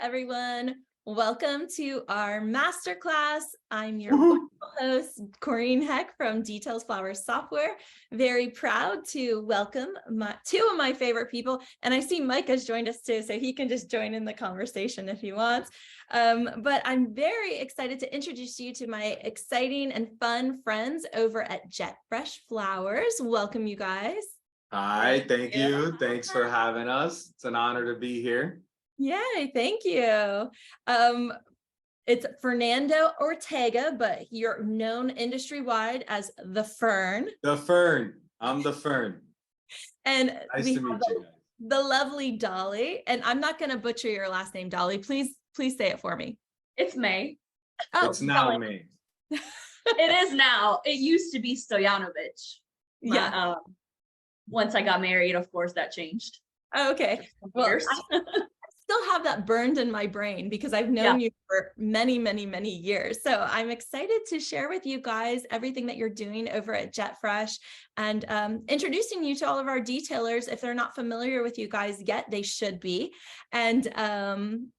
everyone. Welcome to our masterclass. I'm your Woohoo. wonderful host, Corrine Heck from Details Flowers Software. Very proud to welcome two of my favorite people. And I see Mike has joined us too, so he can just join in the conversation if he wants. But I'm very excited to introduce you to my exciting and fun friends over at Jet Fresh Flowers. Welcome, you guys. Hi, thank Yeah. you. Thanks for having us. It's an honor to be here. Yay, thank you. It's Fernando Ortega, but you're known industry-wide as the Fern. The Fern. I'm the Fern. And Nice we to have meet you guys. the lovely Dolly. And I'm not going to butcher your last name, Dolly. Please say it for me. It's May. Oh, It's now Dolly. May. It is now. It used to be Stoyanovich. But, Yeah. once I got married, of course, that changed. Okay. Well, Years. I still have that burned in my brain because I've known you for many, many, many years. So I'm excited to share with you guys everything that you're doing over at Jet Fresh and introducing you to all of our detailers. If they're not familiar with you guys yet, they should be. And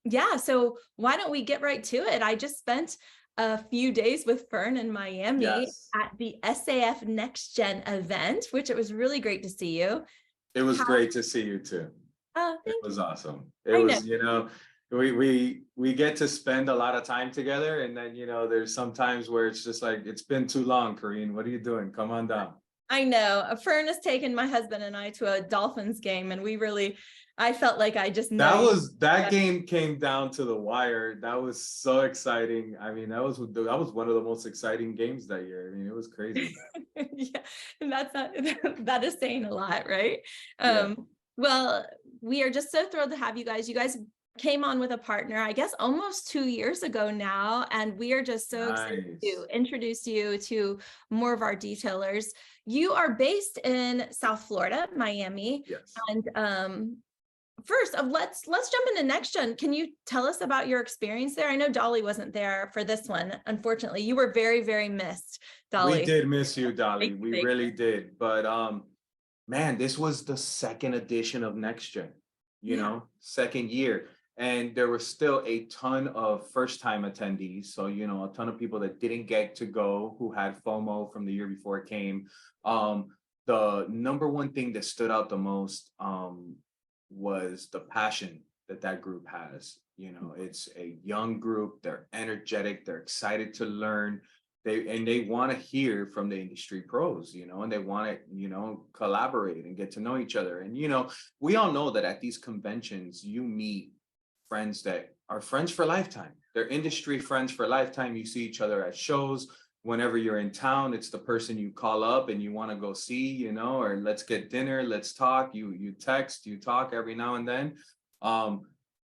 yeah, so why don't we get right to it? I just spent a few days with Fern in Miami at the SAF Next Gen event, which it was really great to see you. It was great to see you too. Oh, It thank was you. awesome. It I was, know. we get to spend a lot of time together, and then there's some times where it's just like it's been too long, Corrine. What are you doing? Come on down. I know. Fern has taken my husband and I to a Dolphins game, and I felt like I just know That game came down to the wire. That was so exciting. I mean, that was one of the most exciting games that year. I mean, it was crazy. Yeah, and that is saying a lot, right? Yeah. Well, we are just so thrilled to have you guys. You guys came on with a partner, I guess, almost 2 years ago now, and we are just so excited to introduce you to more of our detailers. You are based in South Florida, Miami. Yes. And first, let's jump into Next Gen. Can you tell us about your experience there? I know Dolly wasn't there for this one. Unfortunately, you were very, very missed, Dolly. We did miss you, Dolly. We really did. But man, this was the second edition of Next Gen, second year. And there were still a ton of first-time attendees. So, a ton of people that didn't get to go who had FOMO from the year before it came. The number one thing that stood out the most was the passion that group has. It's a young group. They're energetic. They're excited to learn. They want to hear from the industry pros, and they want to, collaborate and get to know each other. And, we all know that at these conventions, you meet friends that are friends for lifetime. They're industry friends for lifetime. You see each other at shows. Whenever you're in town, it's the person you call up and you want to go see, or let's get dinner, let's talk. You text, you talk every now and then.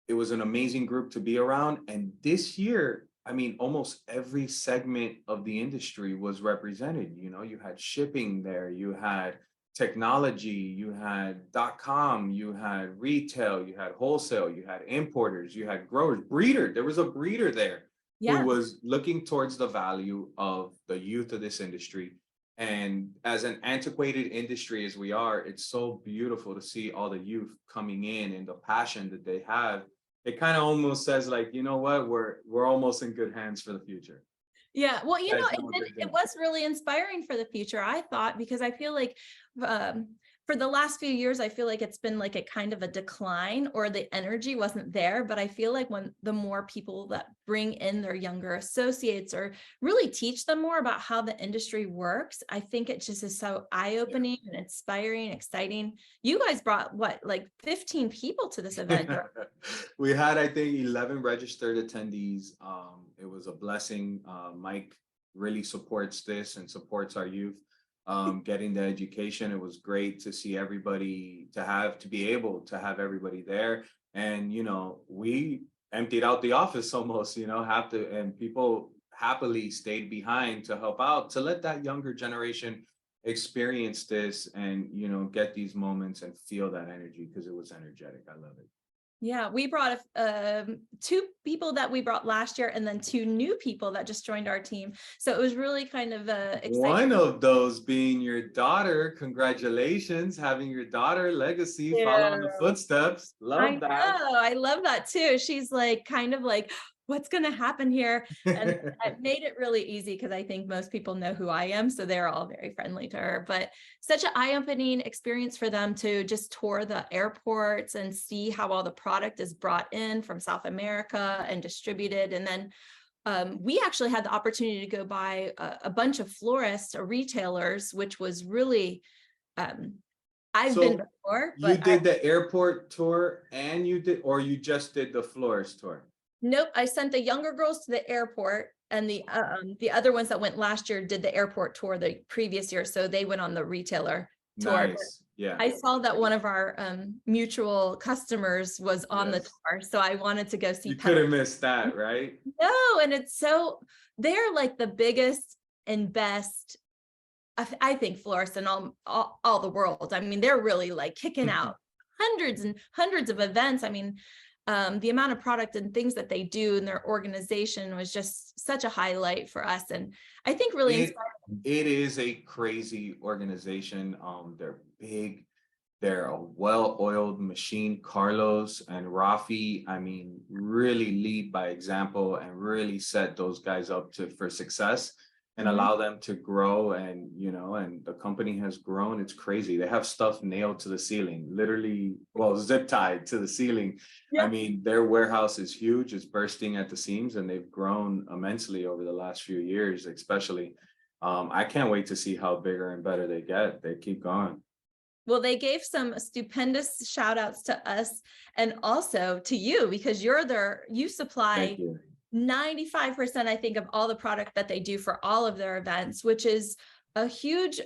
It was an amazing group to be around. And this year, I mean, almost every segment of the industry was represented. You had shipping there, you had technology, you had .com, you had retail, you had wholesale, you had importers, you had growers, breeder. There was a breeder there who was looking towards the value of the youth of this industry. And as an antiquated industry as we are, it's so beautiful to see all the youth coming in and the passion that they have. It kind of almost says like, you know what, we're almost in good hands for the future. Yeah, well, it was really inspiring for the future, I thought, because I feel like for the last few years, I feel like it's been like a kind of a decline or the energy wasn't there. But I feel like when the more people that bring in their younger associates or really teach them more about how the industry works, I think it just is so eye-opening and inspiring, exciting. You guys brought like 15 people to this event? We had, I think, 11 registered attendees. It was a blessing. Mike really supports this and supports our youth. Getting the education. It was great to see everybody, to be able to have everybody there. And, we emptied out the office almost, and people happily stayed behind to help out, to let that younger generation experience this and, get these moments and feel that energy because it was energetic. I love it. Yeah, we brought 2 people that we brought last year and then 2 new people that just joined our team. So it was really kind of exciting. One of those being your daughter. Congratulations, having your daughter legacy follow in the footsteps. I Love that. know. I love that too. She's like, kind of like, what's going to happen here? And it made it really easy because I think most people know who I am. So they're all very friendly to her. But such an eye-opening experience for them to just tour the airports and see how all the product is brought in from South America and distributed. And then we actually had the opportunity to go by a bunch of florists or retailers, which was really I've been So before, you but did the airport tour and you just did the florist tour? nope. I sent the younger girls to the airport, and the other ones that went last year did the airport tour the previous year, so they went on the retailer tour. Nice. Yeah. I saw that one of our mutual customers was on the Yes. tour, so I wanted to go see. You couldn't miss that, right? No, and it's so they're like the biggest and best. I think florists in all the world. I mean, they're really like kicking out hundreds and hundreds of events. I mean, the amount of product and things that they do in their organization was just such a highlight for us, and I think really inspiring. It is a crazy organization. They're big. They're a well-oiled machine. Carlos and Rafi, I mean, really lead by example and really set those guys up for success and allow them to grow. And, and the company has grown. It's crazy. They have stuff nailed to the ceiling, literally, well, zip tied to the ceiling. Yeah. I mean, their warehouse is huge. It's bursting at the seams, and they've grown immensely over the last few years, especially. I can't wait to see how bigger and better they get. They keep going. Well, they gave some stupendous shout outs to us and also to you, because you supply Thank you. 95%, I think, of all the product that they do for all of their events, which is a huge,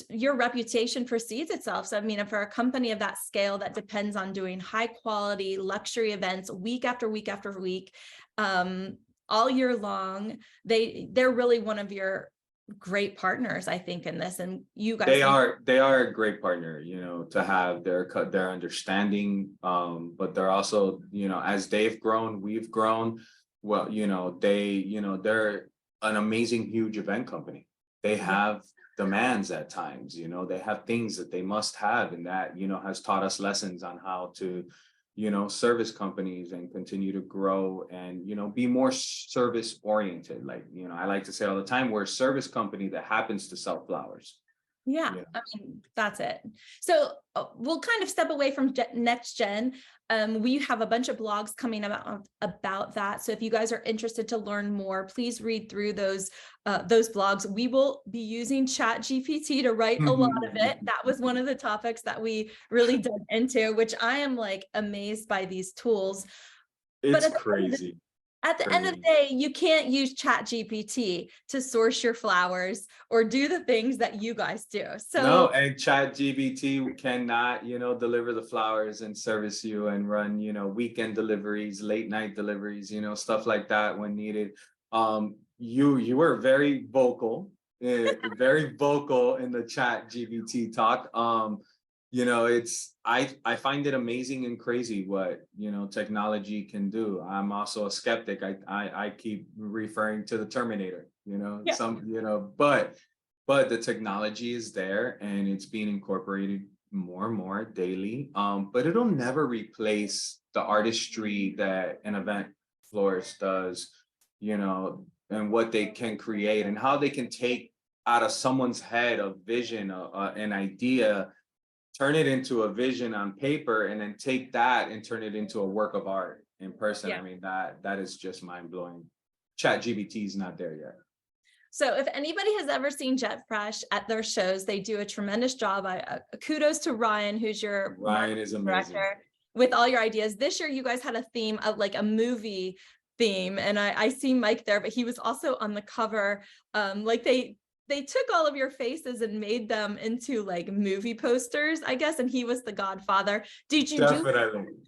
your reputation precedes itself. So, I mean, for a company of that scale that depends on doing high quality luxury events week after week after week, all year long, they're really one of your great partners, I think, in this. And you guys, They are a great partner, to have their understanding. But they're also, as they've grown, we've grown. Well, they're an amazing, huge event company. They have demands at times, they have things that they must have, and that, has taught us lessons on how to, service companies and continue to grow and, be more service oriented. Like, I like to say all the time, we're a service company that happens to sell flowers. Yeah, I mean, that's it. So we'll kind of step away from next gen. We have a bunch of blogs coming about that. So if you guys are interested to learn more, please read through those blogs. We will be using ChatGPT to write a lot of it. That was one of the topics that we really dug into, which I am like amazed by these tools. It's crazy. At the end of the day, you can't use ChatGPT to source your flowers or do the things that you guys do. So no, and ChatGPT cannot, deliver the flowers and service you and run, weekend deliveries, late night deliveries, stuff like that when needed. You were very vocal, very vocal in the ChatGPT talk. I find it amazing and crazy what, technology can do. I'm also a skeptic. I keep referring to the Terminator, but the technology is there and it's being incorporated more and more daily. But it'll never replace the artistry that an event florist does, and what they can create and how they can take out of someone's head a vision, an idea, turn it into a vision on paper, and then take that and turn it into a work of art in person. Yeah. I mean, that is just mind-blowing. ChatGPT is not there yet. So if anybody has ever seen Jet Fresh at their shows, they do a tremendous job. Kudos to Ryan, who's your Ryan is amazing director, with all your ideas. This year, you guys had a theme of like a movie theme, and I see Mike there, but he was also on the cover. Like they took all of your faces and made them into like movie posters, I guess, and he was the Godfather. Did you do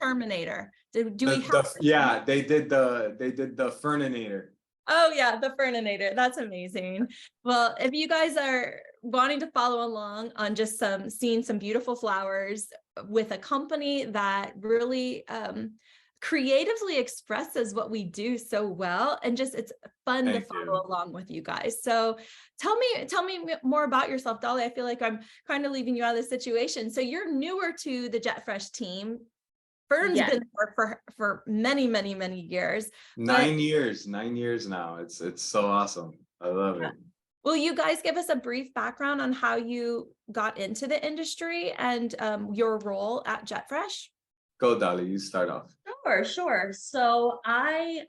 Terminator? They did the Ferninator. Oh yeah, the Ferninator. That's amazing. Well, if you guys are wanting to follow along on just seeing some beautiful flowers with a company that really creatively expresses what we do so well, and just it's fun to follow along with you guys. So tell me more about yourself, Dolly. I feel like I'm kind of leaving you out of the situation. So you're newer to the Jet Fresh team. Fern's been there for many, many, many years. 9 years now. It's so awesome. I love it. Will you guys give us a brief background on how you got into the industry and your role at Jet Fresh? Go, Dolly, you start off. Sure. So I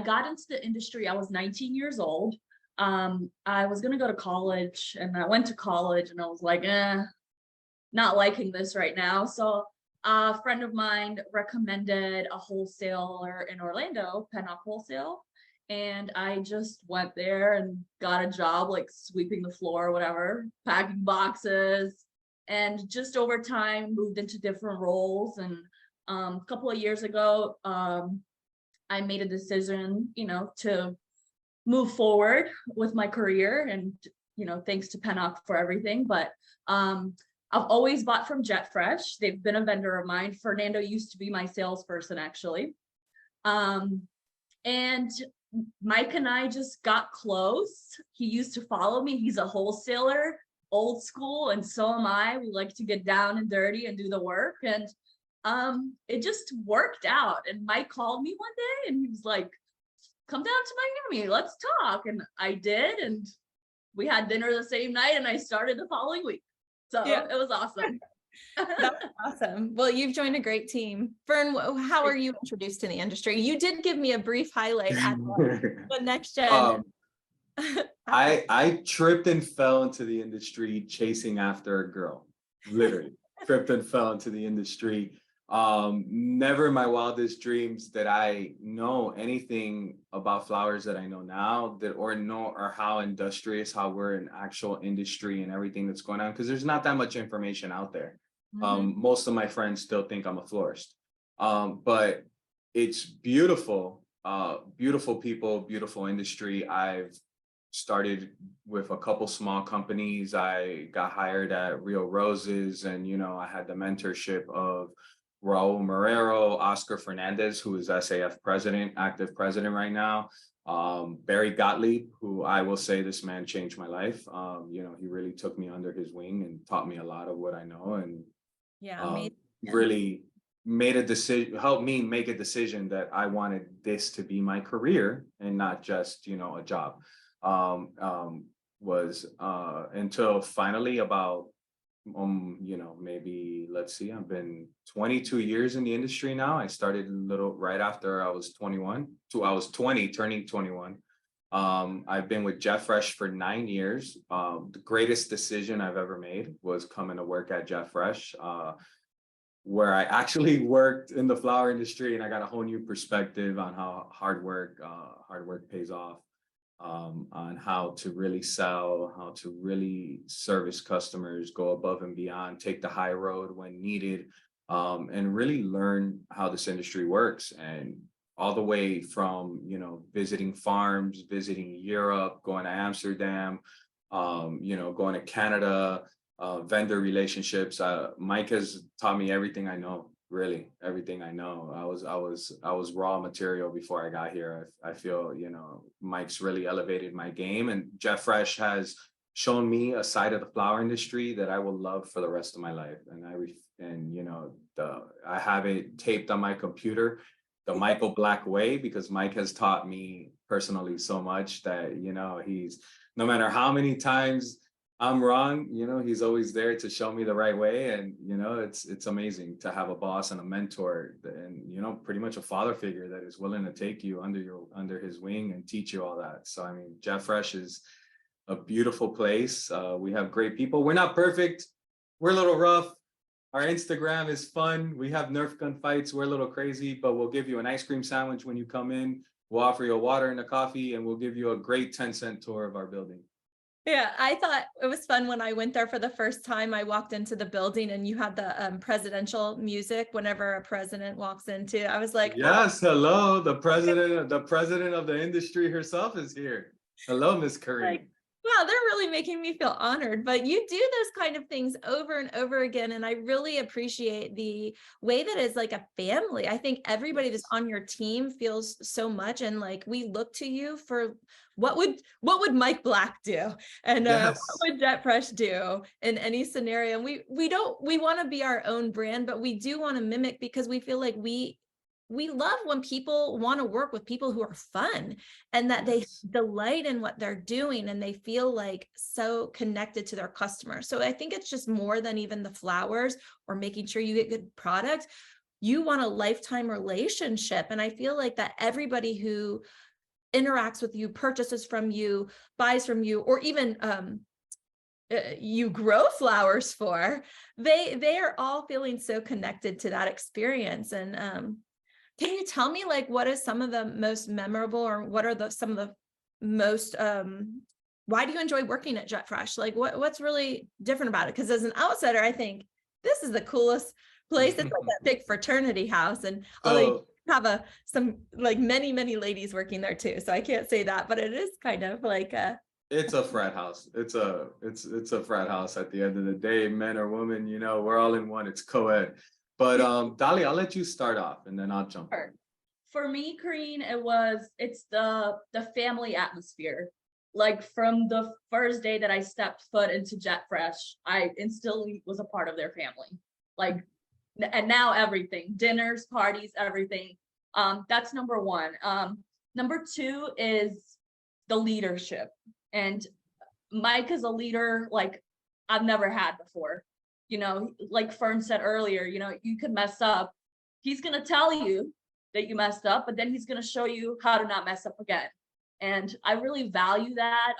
got into the industry. I was 19 years old. I was gonna go to college, and I went to college, and I was like, not liking this right now. So a friend of mine recommended a wholesaler in Orlando, Pennock Wholesale. And I just went there and got a job like sweeping the floor, whatever, packing boxes, and just over time moved into different roles. And a couple of years ago, I made a decision, to move forward with my career, and, thanks to Pennock for everything. But I've always bought from Jet Fresh. They've been a vendor of mine. Fernando used to be my salesperson, actually. And Mike and I just got close. He used to follow me. He's a wholesaler, old school, and so am I. We like to get down and dirty and do the work. And it just worked out. And Mike called me one day and he was like, come down to Miami, let's talk. And I did, and we had dinner the same night, and I started the following week. So it was awesome. That's awesome. Well, you've joined a great team. Fern, how are you introduced to the industry? You did give me a brief highlight at the next gen. I tripped and fell into the industry chasing after a girl. Literally tripped and fell into the industry. Never in my wildest dreams did I know anything about flowers that I know now, or how industrious, how we're an actual industry and everything that's going on, because there's not that much information out there. Most of my friends still think I'm a florist, but it's beautiful, beautiful people, beautiful industry. I've started with a couple small companies. I got hired at Rio Roses, and I had the mentorship of Raul Marrero, Oscar Fernandez, who is SAF president, active president right now. Barry Gottlieb, who I will say this man changed my life. He really took me under his wing and taught me a lot of what I know, and really made a decision, helped me make a decision that I wanted this to be my career and not just, a job. Was until finally about maybe, let's see, I've been 22 years in the industry now. I started a little right after I was 21, I was 20, turning 21. I've been with Jet Fresh for 9 years. The greatest decision I've ever made was coming to work at Jet Fresh, where I actually worked in the flower industry, and I got a whole new perspective on how hard work pays off. On how to really sell, how to really service customers, go above and beyond, take the high road when needed, and really learn how this industry works. And all the way from, visiting farms, visiting Europe, going to Amsterdam, going to Canada, vendor relationships. Mike has taught me everything I know. Really, everything I know. I was raw material before I got here. I feel, Mike's really elevated my game, and Jet Fresh has shown me a side of the flower industry that I will love for the rest of my life. And I have it taped on my computer, the Michael Black way, because Mike has taught me personally so much that, he's, no matter how many times I'm wrong, he's always there to show me the right way. And, it's amazing to have a boss and a mentor and, pretty much a father figure that is willing to take you under his wing and teach you all that. So, Jet Fresh is a beautiful place. We have great people. We're not perfect. We're a little rough. Our Instagram is fun. We have Nerf gun fights. We're a little crazy, but we'll give you an ice cream sandwich when you come in. We'll offer you a water and a coffee, and we'll give you a great 10-cent tour of our building. Yeah, I thought it was fun when I went there for the first time. I walked into the building and you had the presidential music whenever a president walks into. I was like, yes, hello, the president of the industry herself is here. Hello, Miss Corrine. Wow, they're really making me feel honored, but you do those kind of things over and over again. And I really appreciate the way that is like a family. I think everybody that's on your team feels so much. And like, we look to you for what would Mike Black do? And what Yes. would Jet Fresh do in any scenario? And we want to be our own brand, but we do want to mimic because we feel like we love when people want to work with people who are fun and that they Yes. delight in what they're doing and they feel like so connected to their customers. So I think it's just more than even the flowers or making sure you get good product. You want a lifetime relationship. And I feel like that everybody who interacts with you, purchases from you, buys from you, or even you grow flowers for, they are all feeling so connected to that experience. And can you tell me like what is some of the most memorable or what are some of the most why do you enjoy working at Jet Fresh? Like what's really different about it? Because as an outsider, I think this is the coolest place. It's like that big fraternity house. And although you have some like many ladies working there too. So I can't say that, but it is kind of like it's a frat house. It's a frat house at the end of the day, men or women, you know, we're all in one. It's co-ed. But Dolly, I'll let you start off and then I'll jump in. For me, Corrine, it's the family atmosphere. Like from the first day that I stepped foot into Jet Fresh, I instantly was a part of their family. Like, and now everything, dinners, parties, everything. That's number one. Number two is the leadership. And Mike is a leader like I've never had before. You know, like Fern said earlier, you know, you could mess up. He's going to tell you that you messed up, but then he's going to show you how to not mess up again. And I really value that.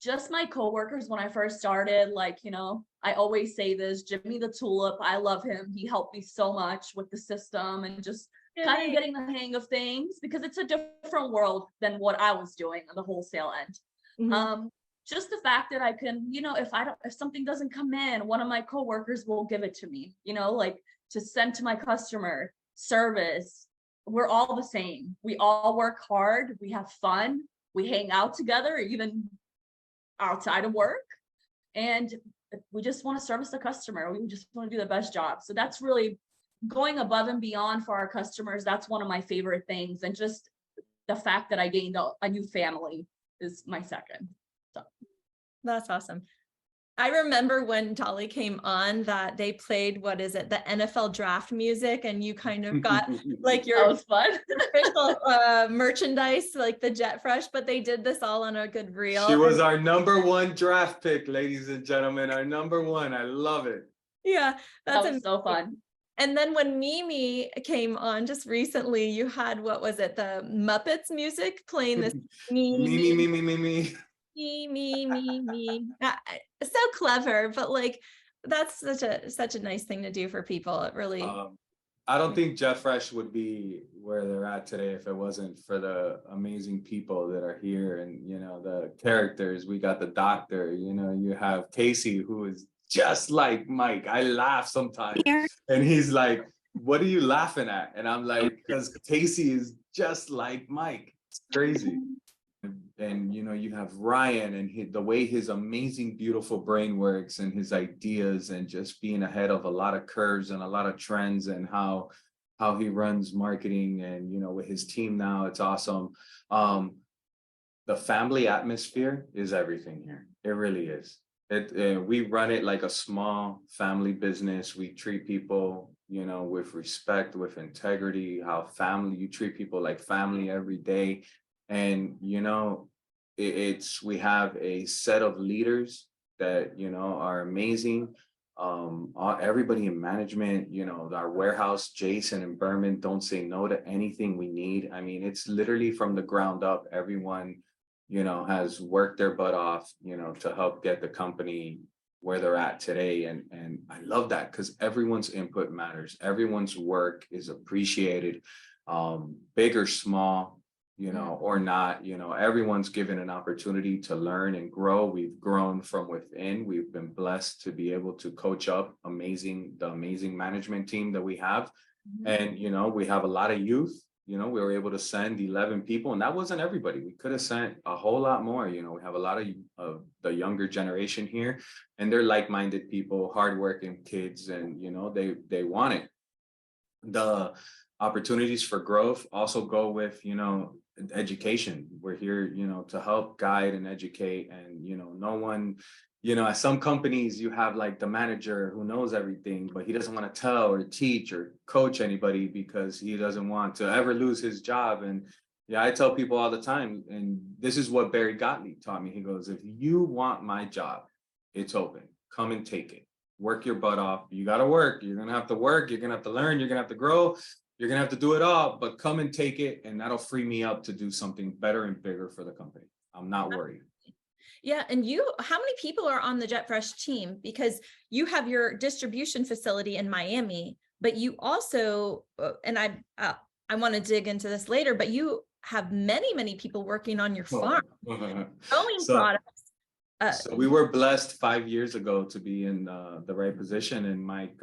Just my coworkers, when I first started, like, you know, I always say this, Jimmy the Tulip, I love him. He helped me so much with the system and just kind of getting the hang of things because it's a different world than what I was doing on the wholesale end. Mm-hmm. Just the fact that I can, you know, if something doesn't come in, one of my coworkers will give it to me, you know, like to send to my customer service. We're all the same. We all work hard. We have fun. We hang out together, even outside of work. And we just want to service the customer. We just want to do the best job. So that's really going above and beyond for our customers. That's one of my favorite things. And just the fact that I gained a new family is my second. So that's awesome. I remember when Dolly came on that they played, what is it, the NFL draft music, and you kind of got like your that was fun. official merchandise, like the Jet Fresh, but they did this all on a good reel. She was our number one draft pick, ladies and gentlemen, our number one. I love it. Yeah, that was so fun. And then when Mimi came on just recently, you had, what was it, the Muppets music playing this me. So clever, but like that's such a nice thing to do for people. It really I don't think Jet Fresh would be where they're at today if it wasn't for the amazing people that are here and, you know, the characters. We got the doctor, you know, you have Casey, who is just like Mike. I laugh sometimes and he's like, what are you laughing at? And I'm like, because Casey is just like Mike. It's crazy. And you know, you have Ryan and the way his amazing, beautiful brain works and his ideas and just being ahead of a lot of curves and a lot of trends and how he runs marketing and, you know, with his team now, it's awesome. The family atmosphere is everything here. It really is. We run it like a small family business. We treat people, you know, with respect, with integrity, you treat people like family every day. And, you know, we have a set of leaders that, you know, are amazing. Everybody in management, you know, our warehouse, Jason and Berman, don't say no to anything we need. I mean, it's literally from the ground up. Everyone, you know, has worked their butt off, you know, to help get the company where they're at today. And I love that because everyone's input matters. Everyone's work is appreciated, big or small, you know, or not, you know, everyone's given an opportunity to learn and grow. We've grown from within. We've been blessed to be able to coach up the amazing management team that we have. And, you know, we have a lot of youth we were able to send 11 people, and that wasn't everybody. We could have sent a whole lot more. We have a lot of the younger generation here, and they're like-minded people, hardworking kids, and they want it. The opportunities for growth also go with education. We're here to help guide and educate, and no one, at some companies you have like the manager who knows everything, but he doesn't want to tell or teach or coach anybody because he doesn't want to ever lose his job. And yeah, I tell people all the time, and this is what Barry Gottlieb taught me. He goes, if you want my job, it's open, come and take it. Work your butt off. You got to work. You're going to have to work. You're going to have to learn. You're going to have to grow. You're going to have to do it all, but come and take it. And that'll free me up to do something better and bigger for the company. I'm not worried. Yeah. And how many people are on the JetFresh team? Because you have your distribution facility in Miami, but you also, and I want to dig into this later, but you have many, many people working on your farm, growing products. So we were blessed 5 years ago to be in the right position, and Mike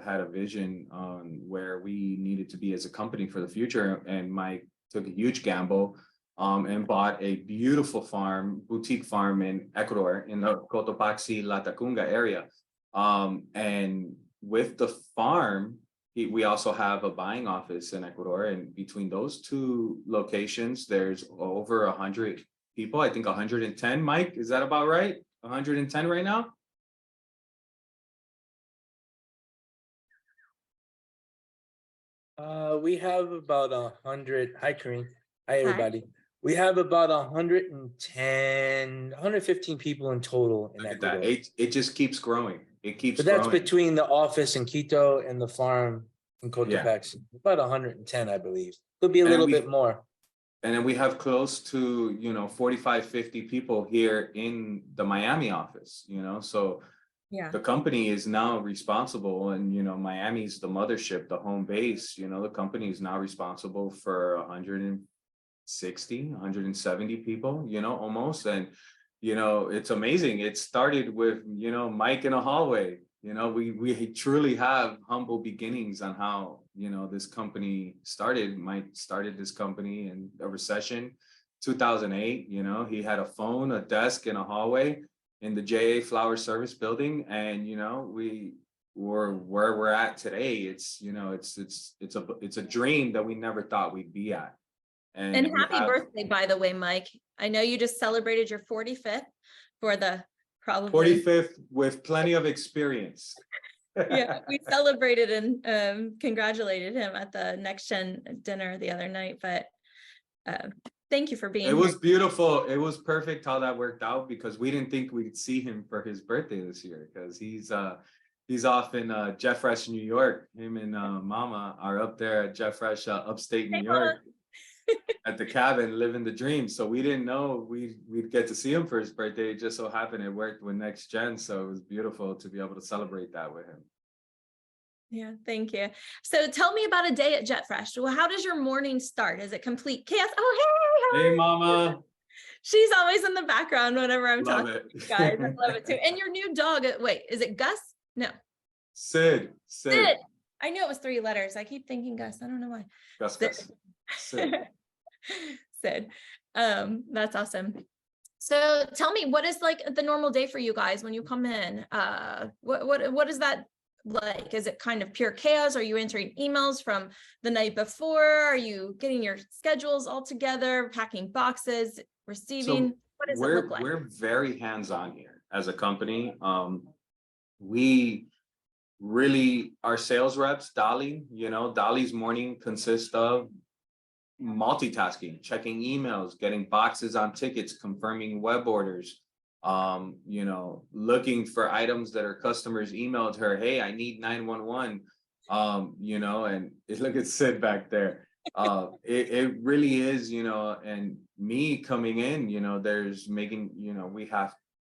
had a vision on where we needed to be as a company for the future. And Mike took a huge gamble and bought a beautiful farm, boutique farm in Ecuador, in the Cotopaxi, La Tacunga area. And with the farm, we also have a buying office in Ecuador, and between those two locations, there's over 100 people. I think 110, Mike, is that about right? 110 right now? We have about 100. Hi, Corrine. Hi, everybody. We have about 110, 115 people in total in Ecuador. It just keeps growing. It keeps growing. But that's growing. between the office in Quito and the farm in Cotopaxi. Yeah. About 110, I believe. Could be a little bit more. And then we have close to, 45, 50 people here in the Miami office, so yeah, the company is now responsible, and, Miami's the mothership, the home base, the company is now responsible for 160, 170 people, almost. And, it's amazing. It started with, Mike in a hallway. We truly have humble beginnings on how, this company started. Mike started this company in a recession, 2008. He had a phone, a desk, and a hallway in the JA Flower Service building. And, we were where we're at today. It's, it's a dream that we never thought we'd be at. And happy birthday, by the way, Mike. I know you just celebrated your 45th for the probably 45th with plenty of experience. Yeah, we celebrated and congratulated him at the Next Gen dinner the other night. But thank you for being here. It was beautiful. It was perfect how that worked out, because we didn't think we'd see him for his birthday this year, because he's off in JetFresh, New York. Him and Mama are up there at JetFresh, upstate New York. At the cabin, living the dream. So we didn't know we'd get to see him for his birthday. It just so happened it worked with Next Gen. So it was beautiful to be able to celebrate that with him. Yeah, thank you. So tell me about a day at JetFresh. Well, how does your morning start? Is it complete chaos? Oh, hey, hey, Mama. She's always in the background whenever I'm love talking it. to you guys. I love it too. And your new dog, wait, is it Gus? No. Sid. I knew it was 3 letters. I keep thinking Gus. I don't know why. Gus. Sid. Sid. That's awesome. So tell me, what is like the normal day for you guys when you come in? What is that like? Is it kind of pure chaos? Are you answering emails from the night before? Are you getting your schedules all together, packing boxes, receiving? What does it look like? We're very hands-on here as a company. We really, our sales reps, Dolly's morning consists of multitasking, checking emails, getting boxes on tickets, confirming web orders, looking for items that her customers emailed her. Hey, I need 911. And look at Sid back there. It really is, and me coming in,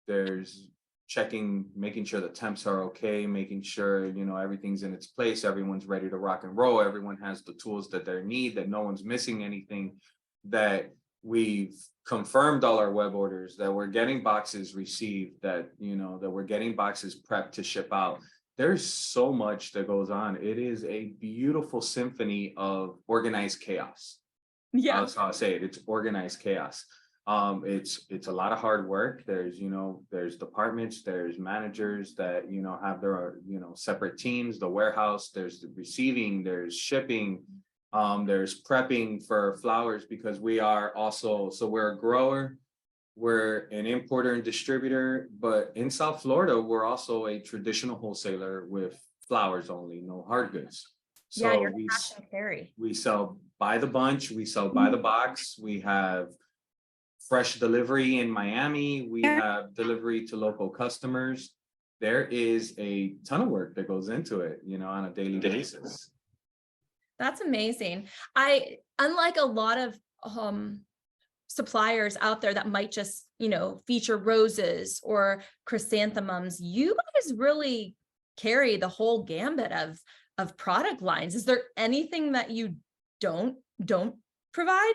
there's checking, making sure the temps are okay, making sure, everything's in its place, everyone's ready to rock and roll, everyone has the tools that they need, that no one's missing anything, that we've confirmed all our web orders, that we're getting boxes received, that, that we're getting boxes prepped to ship out. there's so much that goes on. It is a beautiful symphony of organized chaos. Yeah. That's how I say it. It's organized chaos. It's a lot of hard work. There's, there's departments, there's managers that, have their, separate teams, the warehouse, there's the receiving, there's shipping, there's prepping for flowers, because we are also, so we're a grower, we're an importer and distributor, but in South Florida, we're also a traditional wholesaler with flowers only, no hard goods. Yeah, So you're cash and carry. we sell by the bunch, we sell by the box, we have fresh delivery in Miami, we have delivery to local customers. There is a ton of work that goes into it, on a daily basis. That's amazing. Unlike a lot of suppliers out there that might just, feature roses or chrysanthemums, you guys really carry the whole gambit of product lines. Is there anything that you don't provide?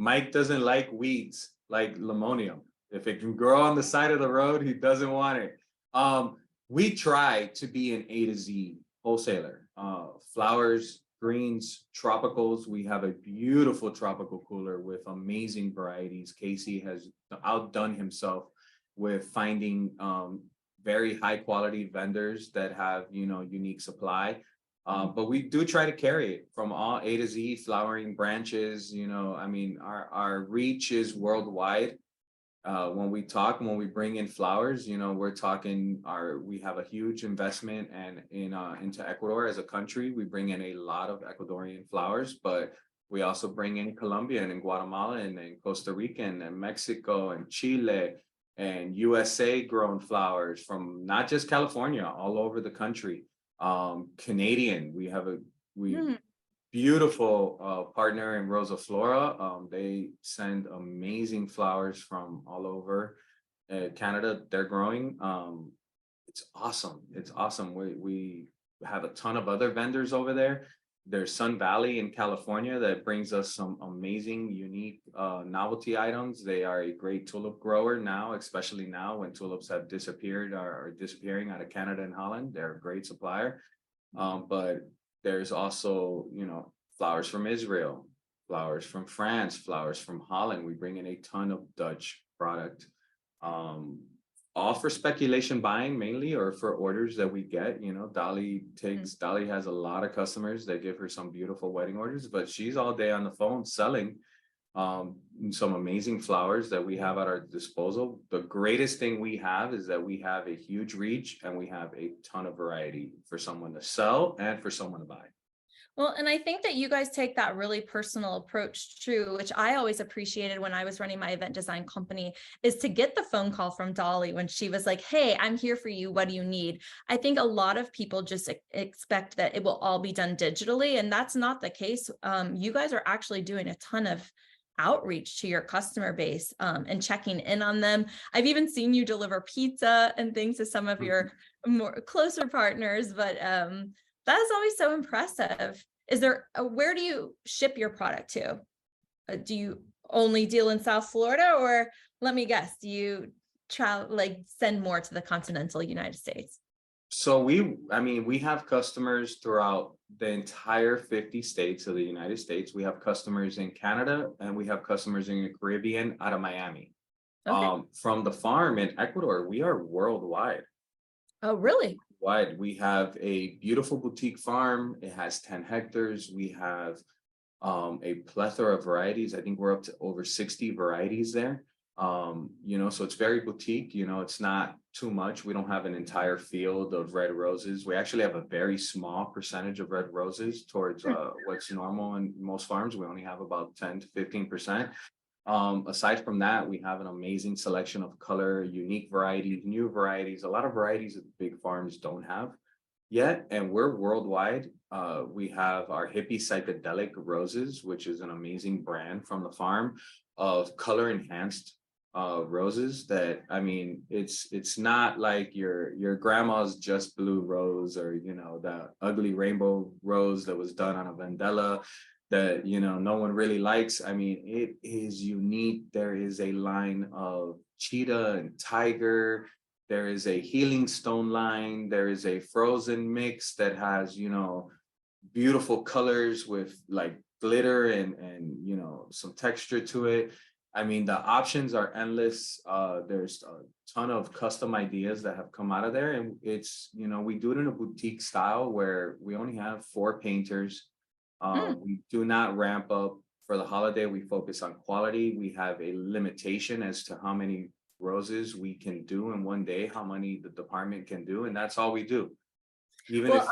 Mike doesn't like weeds, like limonium. If it can grow on the side of the road, he doesn't want it. We try to be an A to Z wholesaler. Flowers, greens, tropicals. We have a beautiful tropical cooler with amazing varieties. Casey has outdone himself with finding very high quality vendors that have, unique supply. But we do try to carry it from all A to Z, flowering branches, our reach is worldwide. When we bring in flowers, we're talking we have a huge investment into Ecuador as a country. We bring in a lot of Ecuadorian flowers, but we also bring in Colombian and Guatemala and Costa Rican and Mexico and Chile and USA grown flowers from not just California, all over the country. Canadian, we have beautiful partner in Rosa Flora. They send amazing flowers from all over Canada. They're growing. It's awesome. It's awesome. We have a ton of other vendors over there. There's Sun Valley in California that brings us some amazing, unique novelty items. They are a great tulip grower now, especially now when tulips have disappeared or are disappearing out of Canada and Holland. They're a great supplier. But there's also, flowers from Israel, flowers from France, flowers from Holland. We bring in a ton of Dutch product. All for speculation buying mainly, or for orders that we get. Dolly has a lot of customers that give her some beautiful wedding orders, but she's all day on the phone selling some amazing flowers that we have at our disposal. The greatest thing we have is that we have a huge reach and we have a ton of variety for someone to sell and for someone to buy. Well, and I think that you guys take that really personal approach too, which I always appreciated when I was running my event design company, is to get the phone call from Dolly when she was like, hey, I'm here for you. What do you need? I think a lot of people just expect that it will all be done digitally, and that's not the case. You guys are actually doing a ton of outreach to your customer base and checking in on them. I've even seen you deliver pizza and things to some of your more closer partners, but that is always so impressive. Where do you ship your product to? Do you only deal in South Florida, or let me guess, do you send more to the continental United States? So we have customers throughout the entire 50 states of the United States. We have customers in Canada and we have customers in the Caribbean out of Miami. Okay. From the farm in Ecuador, we are worldwide. Oh, really? Wide. We have a beautiful boutique farm. It has 10 hectares. We have a plethora of varieties. I think we're up to over 60 varieties there. So it's very boutique, it's not too much. We don't have an entire field of red roses. We actually have a very small percentage of red roses towards what's normal in most farms. We only have about 10 to 15%. Aside from that, we have an amazing selection of color, unique varieties, new varieties, a lot of varieties that big farms don't have yet. And we're worldwide. We have our hippie psychedelic roses, which is an amazing brand from the farm of color enhanced roses that, it's not like your grandma's just blue rose, or that ugly rainbow rose that was done on a vendetta that no one really likes. It is unique. There is a line of cheetah and tiger There is a healing stone line. There is a frozen mix that has, you know, beautiful colors with like glitter and you know, some texture to it. I mean, the options are endless. There's a ton of custom ideas that have come out of there. And it's, you know, we do it in a boutique style where we only have 4 painters. We do not ramp up for the holiday. We focus on quality. We have a limitation as to how many roses we can do in one day, how many the department can do. And that's all we do. Even Well,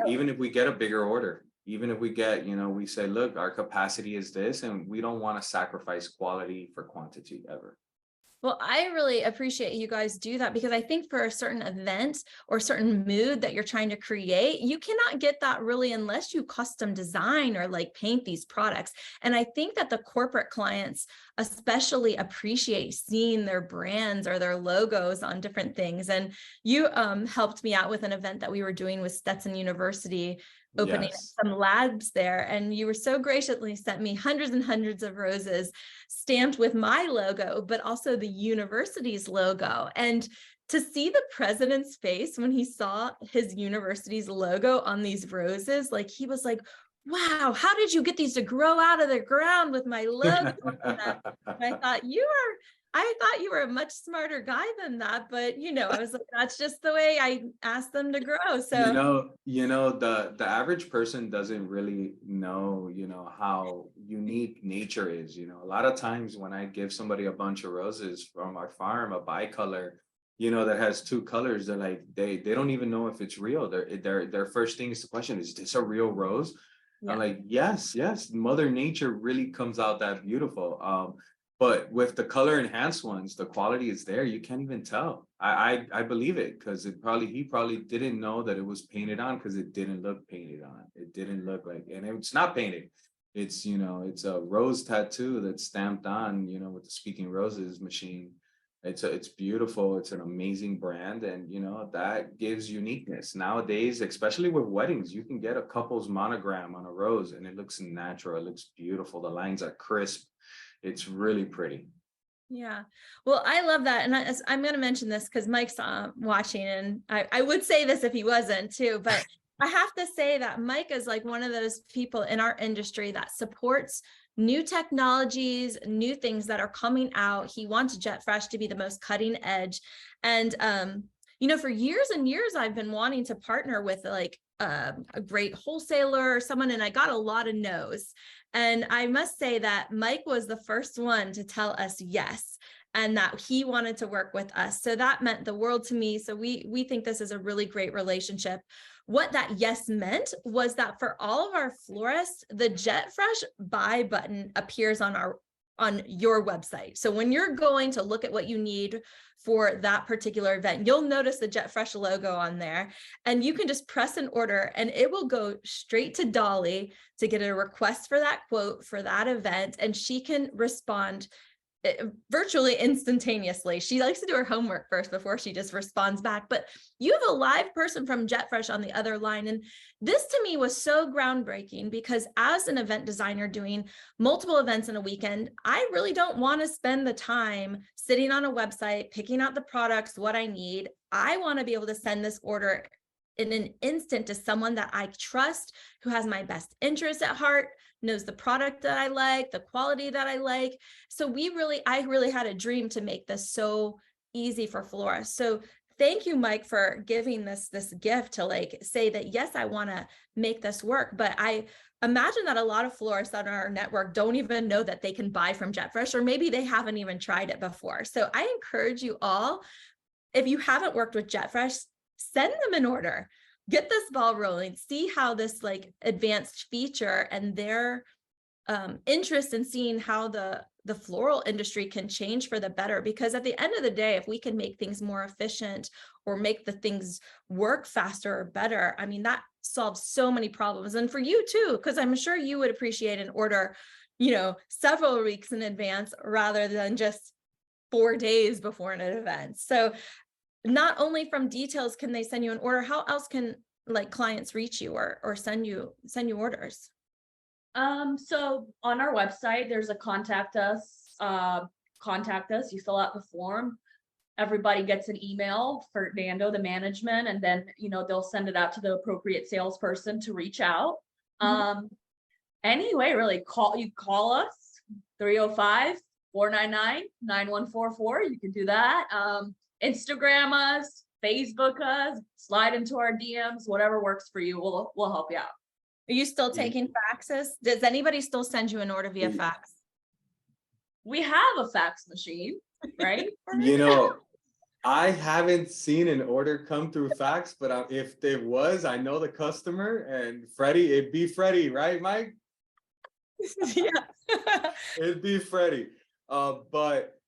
even if we get a bigger order, even if we get, you know, we say, look, our capacity is this, and we don't want to sacrifice quality for quantity ever. Well, I really appreciate you guys do that, because I think for a certain event or certain mood that you're trying to create, you cannot get that really unless you custom design or like paint these products. And I think that the corporate clients especially appreciate seeing their brands or their logos on different things. And you helped me out with an event that we were doing with Stetson University, opening some labs there. And you were so graciously sent me hundreds and hundreds of roses stamped with my logo, but also the university's logo. And to see the president's face when he saw his university's logo on these roses, like he was like, wow, how did you get these to grow out of the ground with my logo? And I thought, I thought you were a much smarter guy than that, but you know, I was like, that's just the way I asked them to grow. So you know, the average person doesn't really know, you know, how unique nature is. You know, a lot of times when I give somebody a bunch of roses from our farm, a bicolor, you know, that has 2 colors, they're like, they don't even know if it's real. Their first thing is the question, is this a real rose? Yeah. I'm like, yes, Mother Nature really comes out that beautiful. But with the color enhanced ones, the quality is there. You can't even tell. I believe it, because he probably didn't know that it was painted on, because it didn't look painted on. It didn't look like, and it's not painted. It's, you know, it's a rose tattoo that's stamped on, you know, with the Speaking Roses machine. It's beautiful. It's an amazing brand, and you know, that gives uniqueness. Nowadays, especially with weddings, you can get a couple's monogram on a rose and it looks natural. It looks beautiful. The lines are crisp. It's really pretty. Yeah. Well, I love that. And I'm going to mention this because Mike's watching, and I would say this if he wasn't too, but I have to say that Mike is like one of those people in our industry that supports new technologies, new things that are coming out. He wants Jet Fresh to be the most cutting edge. And, you know, for years and years, I've been wanting to partner with like a great wholesaler or someone, and I got a lot of no's. And I must say that Mike was the first one to tell us yes, and that he wanted to work with us. So that meant the world to me. So we think this is a really great relationship. What that yes meant was that for all of our florists, the Jet Fresh buy button appears on your website. So when you're going to look at what you need for that particular event, you'll notice the Jet Fresh logo on there, and you can just press an order and it will go straight to Dolly to get a request for that quote for that event. And she can respond virtually instantaneously. She likes to do her homework first before she just responds back, but you have a live person from Jet Fresh on the other line. And this to me was so groundbreaking, because as an event designer doing multiple events in a weekend, I really don't want to spend the time sitting on a website, picking out the products, what I need. I want to be able to send this order in an instant to someone that I trust, who has my best interest at heart, knows the product that I like, the quality that I like. So I really had a dream to make this so easy for florists. So thank you, Mike, for giving this gift to like say that, yes, I want to make this work. But I imagine that a lot of florists on our network don't even know that they can buy from Jet Fresh, or maybe they haven't even tried it before. So I encourage you all, if you haven't worked with Jet Fresh, send them an order, get this ball rolling, see how this like advanced feature and their interest in seeing how the floral industry can change for the better. Because at the end of the day, if we can make things more efficient or make the things work faster or better, I mean, that solves so many problems. And for you too, because I'm sure you would appreciate an order, you know, several weeks in advance rather than just 4 days before an event. So not only from details can they send you an order, how else can like clients reach you or send you orders? So on our website, there's a contact us, you fill out the form, everybody gets an email for Fernando, the management, and then, you know, they'll send it out to the appropriate salesperson to reach out. Anyway, really call us 305-499-9144. You can do that. Instagram us, Facebook us, slide into our DMs, whatever works for you. We'll help you out. Are you still taking faxes? Does anybody still send you an order via fax? We have a fax machine, right? You know, I haven't seen an order come through fax, but if there was, I know the customer, and Freddie, it'd be Freddie, right, Mike? Yeah. It'd be Freddie. But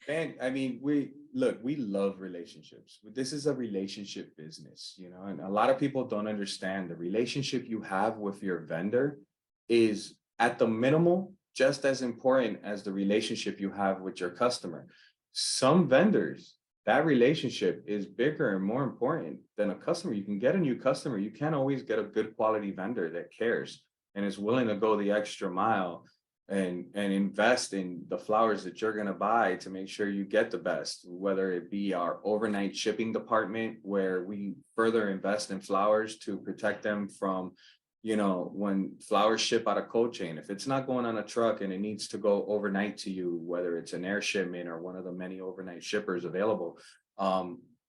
man, I mean, we love relationships. This is a relationship business, you know, and a lot of people don't understand the relationship you have with your vendor is at the minimal just as important as the relationship you have with your customer. Some vendors, that relationship is bigger and more important than a customer. You can get a new customer. You can't always get a good quality vendor that cares and is willing to go the extra mile and invest in the flowers that you're going to buy to make sure you get the best, whether it be our overnight shipping department, where we further invest in flowers to protect them from, you know, when flowers ship out of cold chain, if it's not going on a truck and it needs to go overnight to you, whether it's an air shipment or one of the many overnight shippers available,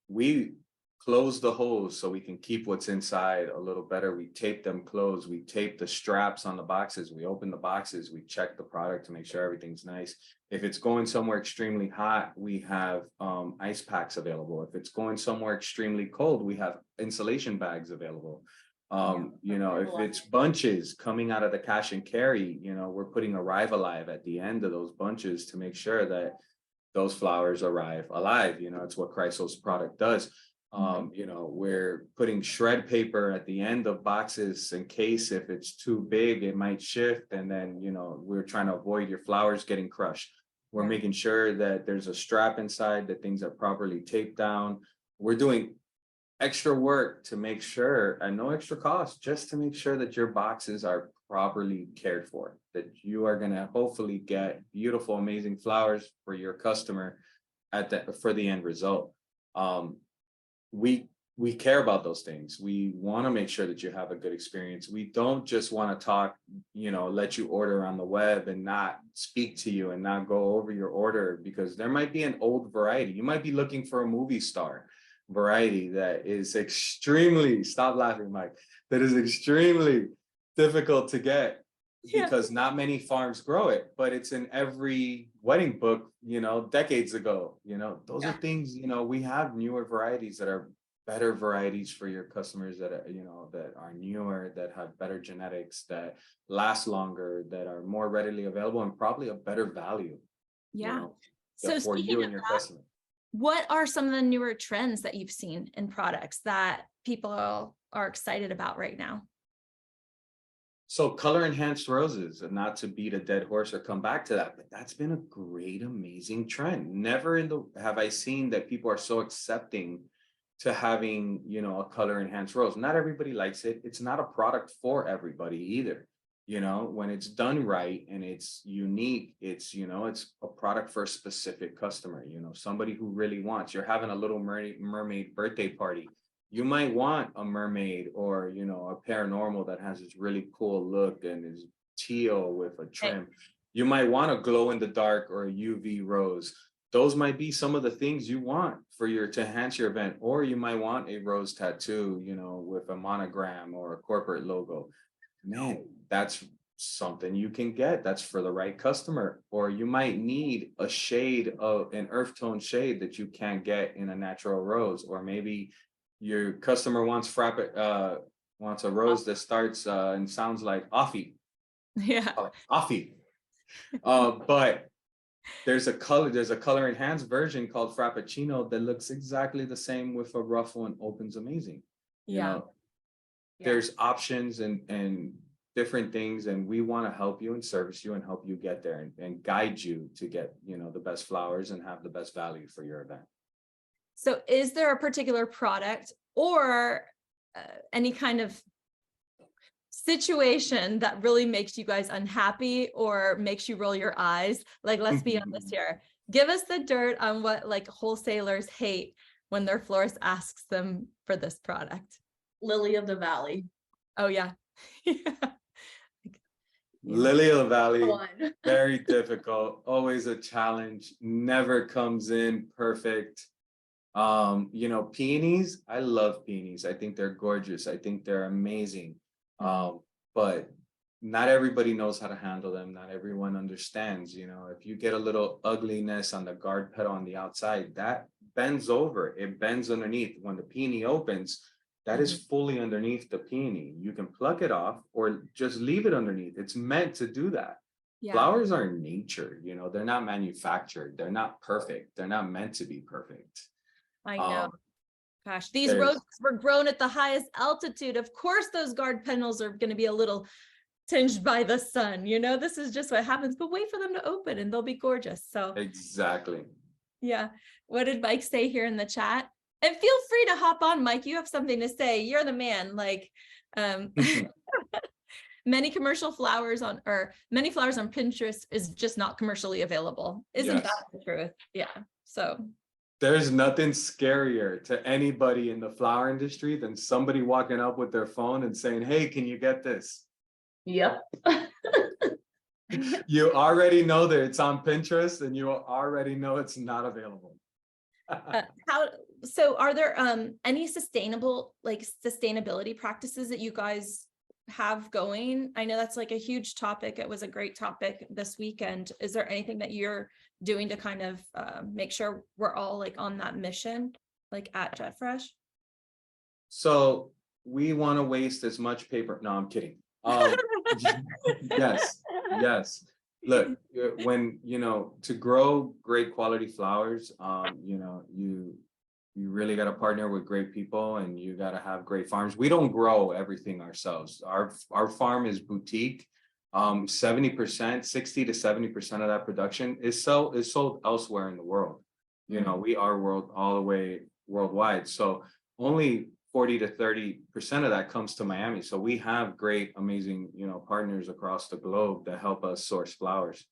we close the hose so we can keep what's inside a little better. We tape them closed. We tape the straps on the boxes. We open the boxes. We check the product to make sure everything's nice. If it's going somewhere extremely hot, we have ice packs available. If it's going somewhere extremely cold, we have insulation bags available. You know, if it's bunches coming out of the cash and carry, you know, we're putting Arrive Alive at the end of those bunches to make sure that those flowers arrive alive. You know, it's what Chrysol's product does. You know, we're putting shred paper at the end of boxes in case if it's too big, it might shift. And then, you know, we're trying to avoid your flowers getting crushed. We're making sure that there's a strap inside, that things are properly taped down. We're doing extra work to make sure, and no extra cost, just to make sure that your boxes are properly cared for, that you are going to hopefully get beautiful, amazing flowers for your customer for the end result. We care about those things. We want to make sure that you have a good experience. We don't just want to talk, you know, let you order on the web and not speak to you and not go over your order, because there might be an old variety. You might be looking for a movie star variety that is extremely, stop laughing, Mike, that is extremely difficult to get because not many farms grow it, but it's in every wedding book, you know, decades ago. You know, those are things, you know, we have newer varieties that are better varieties for your customers that are, you know, that are newer, that have better genetics, that last longer, that are more readily available and probably a better value. Yeah. You know, so for you and your customer. What are some of the newer trends that you've seen in products that people are excited about right now? So color enhanced roses, and not to beat a dead horse or come back to that, but that's been a great, amazing trend. Never have I seen that people are so accepting to having, you know, a color enhanced rose. Not everybody likes it. It's not a product for everybody either. You know, when it's done right and it's unique, it's, you know, it's a product for a specific customer, you know, somebody who really wants, you're having a little mermaid birthday party. You might want a mermaid or, you know, a paranormal that has this really cool look and is teal with a trim. You might want a glow in the dark or a UV rose. Those might be some of the things you want to enhance your event. Or you might want a rose tattoo, you know, with a monogram or a corporate logo. Man, that's something you can get. That's for the right customer. Or you might need a shade of an earth tone shade that you can't get in a natural rose. Or maybe your customer wants wants a rose that starts and sounds like offie. Yeah. Offie. But there's a color enhanced version called Frappuccino that looks exactly the same with a ruffle and opens amazing. You know, there's options and different things, and we want to help you and service you and help you get there and guide you to get, you know, the best flowers and have the best value for your event. So is there a particular product or any kind of situation that really makes you guys unhappy or makes you roll your eyes? Like, let's be honest here. Give us the dirt on what like wholesalers hate when their florist asks them for this product. Lily of the Valley. Oh yeah. Lily of the Valley, One. very difficult, always a challenge, never comes in perfect. You know, peonies, I love peonies. I think they're gorgeous. I think they're amazing. But not everybody knows how to handle them. Not everyone understands, you know, if you get a little ugliness on the guard petal on the outside, that bends over, it bends underneath. When the peony opens, that is fully underneath the peony. You can pluck it off or just leave it underneath. It's meant to do that. Yeah. Flowers are nature, you know, they're not manufactured. They're not perfect. They're not meant to be perfect. I know. Gosh, these roses were grown at the highest altitude. Of course, those guard petals are going to be a little tinged by the sun. You know, this is just what happens, but wait for them to open and they'll be gorgeous. So exactly. Yeah. What did Mike say here in the chat? And feel free to hop on, Mike. You have something to say. You're the man. Like, many flowers on Pinterest is just not commercially available. Isn't that the truth? Yeah. So there's nothing scarier to anybody in the flower industry than somebody walking up with their phone and saying, hey, can you get this? Yep. You already know that it's on Pinterest and you already know it's not available. So are there any sustainability practices that you guys have going? I know that's like a huge topic. It was a great topic this weekend. Is there anything that you're doing to kind of make sure we're all like on that mission, like at JetFresh? So we want to waste as much paper. No, I'm kidding. Yes. Look, when, you know, to grow great quality flowers, you know, you really got to partner with great people and you got to have great farms. We don't grow everything ourselves. Our farm is boutique. 70%, 60 to 70% of that production is sold elsewhere in the world. You know, we are all the way worldwide. So only 40 to 30% of that comes to Miami. So we have great, amazing, you know, partners across the globe that help us source flowers.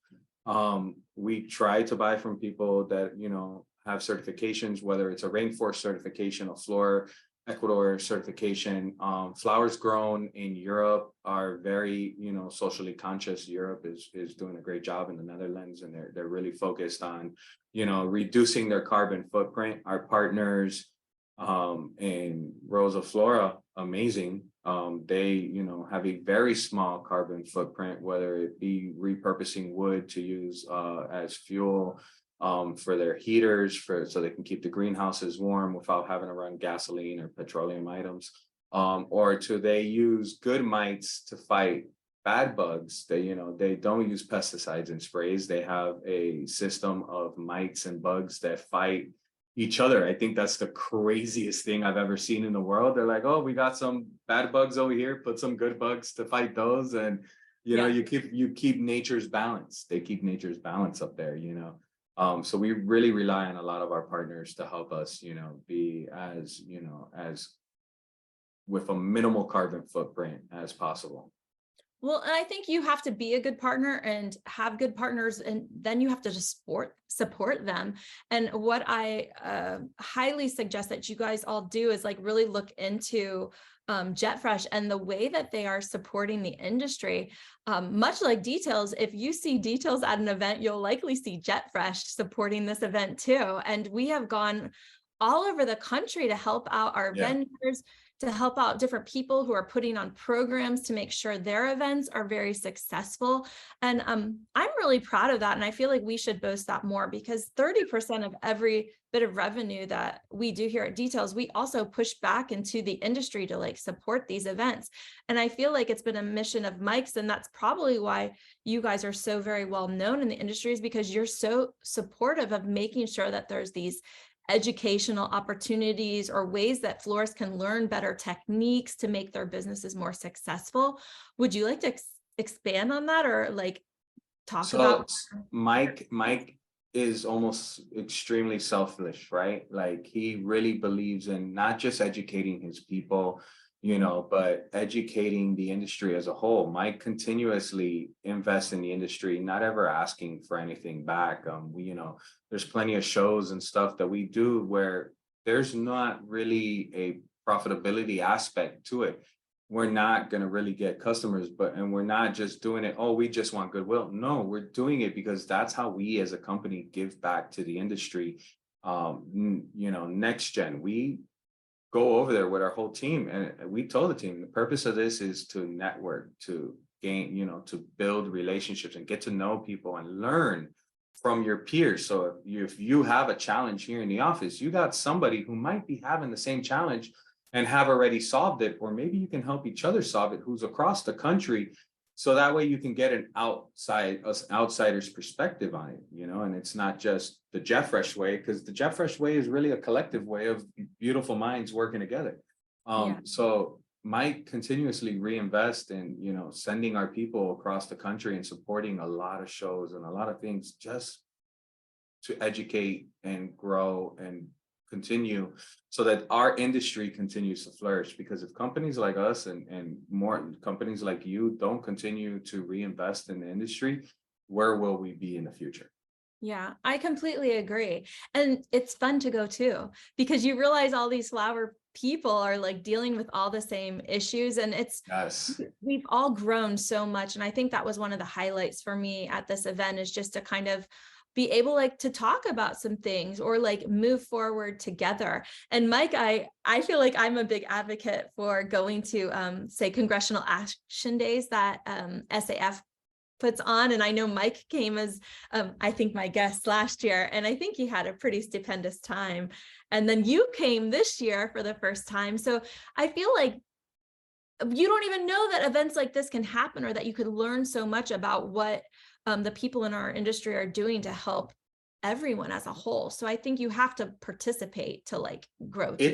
We try to buy from people that, you know, have certifications, whether it's a rainforest certification, a Flora Ecuador certification. Flowers grown in Europe are very, you know, socially conscious. Europe is doing a great job in the Netherlands, and they're really focused on, you know, reducing their carbon footprint. Our partners in Rosa Flora, amazing. They, you know, have a very small carbon footprint, whether it be repurposing wood to use as fuel for their heaters, so they can keep the greenhouses warm without having to run gasoline or petroleum items, or they use good mites to fight bad bugs. They, you know, they don't use pesticides and sprays. They have a system of mites and bugs that fight each other. I think that's the craziest thing I've ever seen in the world. They're like, oh, we got some bad bugs over here, put some good bugs to fight those. And, you know, you keep nature's balance. They keep nature's balance up there, you know. So we really rely on a lot of our partners to help us, you know, be as, you know, as with a minimal carbon footprint as possible. Well, I think you have to be a good partner and have good partners, and then you have to just support them. And what I highly suggest that you guys all do is like really look into JetFresh and the way that they are supporting the industry. Much like Details, if you see Details at an event, you'll likely see JetFresh supporting this event too. And we have gone all over the country to help out our vendors, to help out different people who are putting on programs to make sure their events are very successful. And I'm really proud of that. And I feel like we should boast that more, because 30% of every bit of revenue that we do here at Details, we also push back into the industry to like support these events. And I feel like it's been a mission of Mike's, and that's probably why you guys are so very well known in the industry, is because you're so supportive of making sure that there's these educational opportunities or ways that florists can learn better techniques to make their businesses more successful. Would you like to expand on that, or like talk about? Mike is almost extremely selfish, right? Like he really believes in not just educating his people, but educating the industry as a whole. Mike continuously invests in the industry, not ever asking for anything back. There's plenty of shows and stuff that we do where there's not really a profitability aspect to it. We're not going to really get customers, and we're not just doing it, oh, we just want goodwill. No, we're doing it because that's how we as a company give back to the industry. Next gen, we go over there with our whole team, and we told the team the purpose of this is to network, to gain, to build relationships and get to know people and learn from your peers. So if you have a challenge here in the office, you got somebody who might be having the same challenge and have already solved it, or maybe you can help each other solve it, who's across the country. So that way you can get an outsider's perspective on it, and it's not just the Jet Fresh way, because the Jet Fresh way is really a collective way of beautiful minds working together. So Mike continuously reinvest in, sending our people across the country and supporting a lot of shows and a lot of things just to educate and grow and continue so that our industry continues to flourish. Because if companies like us and more companies like you don't continue to reinvest in the industry, where will we be in the future? Yeah, I completely agree. And it's fun to go too, because you realize all these flower people are like dealing with all the same issues, and we've all grown so much. And I think that was one of the highlights for me at this event, is just to kind of be able like to talk about some things or like move forward together. And Mike, I feel like I'm a big advocate for going to say Congressional Action Days that SAF puts on. And I know Mike came as I think my guest last year, and I think he had a pretty stupendous time. And then you came this year for the first time. So I feel like you don't even know that events like this can happen, or that you could learn so much about what the people in our industry are doing to help everyone as a whole. So I think you have to participate to like grow too.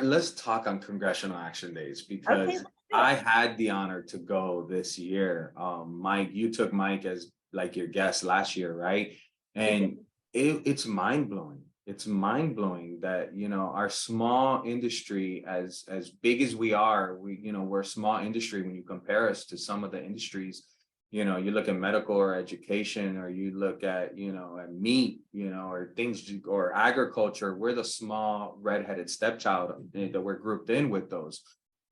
Let's talk on Congressional Action Days, because I had the honor to go this year. Mike, you took Mike as like your guest last year, right? And it's mind-blowing. It's mind-blowing that, our small industry, as big as we are, we're a small industry when you compare us to some of the industries. You look at medical or education, or you look at, at meat, or things, or agriculture. We're the small redheaded stepchild that we're grouped in with those,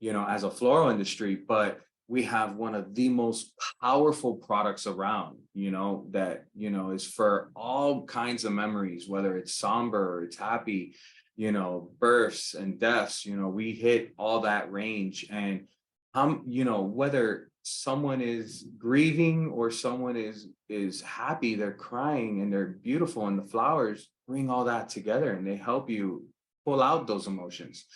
as a floral industry. But we have one of the most powerful products around, that, is for all kinds of memories, whether it's somber or it's happy, births and deaths, we hit all that range. And whether someone is grieving or someone is happy, they're crying and they're beautiful, and the flowers bring all that together and they help you pull out those emotions.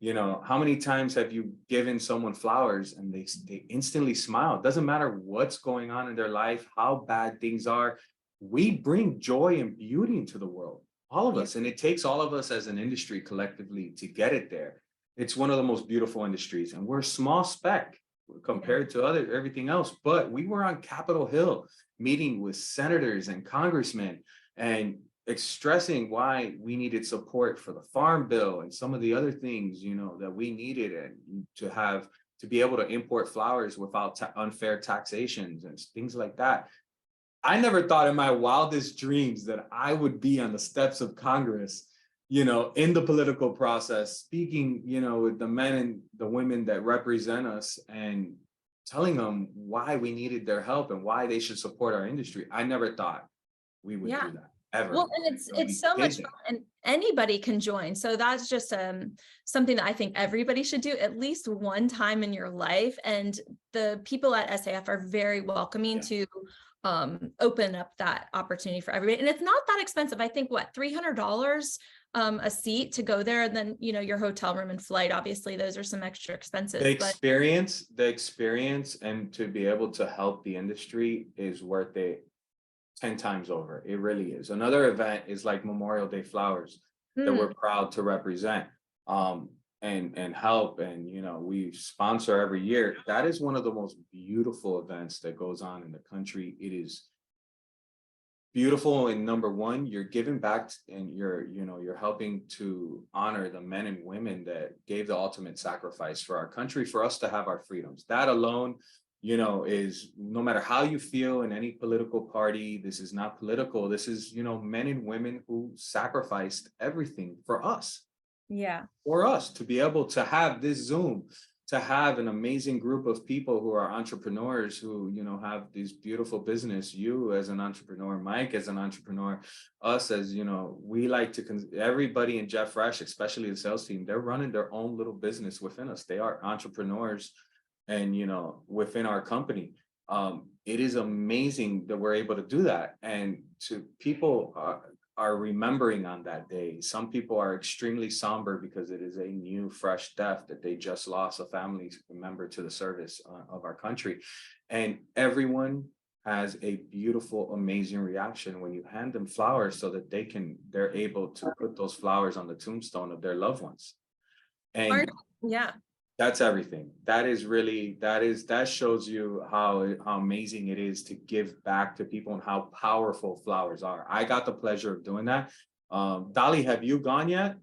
How many times have you given someone flowers and they instantly smile? It doesn't matter what's going on in their life, how bad things are. We bring joy and beauty into the world, all of us, and it takes all of us as an industry collectively to get it there. It's one of the most beautiful industries, and we're a small speck compared to everything else. But we were on Capitol Hill meeting with senators and congressmen and stressing why we needed support for the farm bill and some of the other things, that we needed, and to be able to import flowers without unfair taxations and things like that. I never thought in my wildest dreams that I would be on the steps of Congress, in the political process, speaking, with the men and the women that represent us and telling them why we needed their help and why they should support our industry. I never thought we would do that ever. Well, and it's so much fun, and anybody can join. So that's just something that I think everybody should do at least one time in your life. And the people at SAF are very welcoming to open up that opportunity for everybody. And it's not that expensive. I think $300 a seat to go there, and then your hotel room and flight, obviously those are some extra expenses. The experience and to be able to help the industry is worth it 10 times over. It really is. Another event is like Memorial Day flowers that we're proud to represent and help, and we sponsor every year. That is one of the most beautiful events that goes on in the country. It is beautiful. And number one, you're giving back and you're helping to honor the men and women that gave the ultimate sacrifice for our country, for us to have our freedoms. That alone, is, no matter how you feel in any political party, this is not political. This is, men and women who sacrificed everything for us. Yeah. For us to be able to have this Zoom, to have an amazing group of people who are entrepreneurs, who, have these beautiful business, you as an entrepreneur, Mike as an entrepreneur, us as, we like to, everybody in Jet Fresh, especially the sales team, they're running their own little business within us. They are entrepreneurs and, within our company. It is amazing that we're able to do that. And to people are remembering on that day. Some people are extremely somber because it is a new, fresh death that they just lost a family member to the service of our country. And everyone has a beautiful, amazing reaction when you hand them flowers so that they're able to put those flowers on the tombstone of their loved ones. And yeah, that's everything. That shows you how amazing it is to give back to people and how powerful flowers are. I got the pleasure of doing that. Dolly, have you gone yet?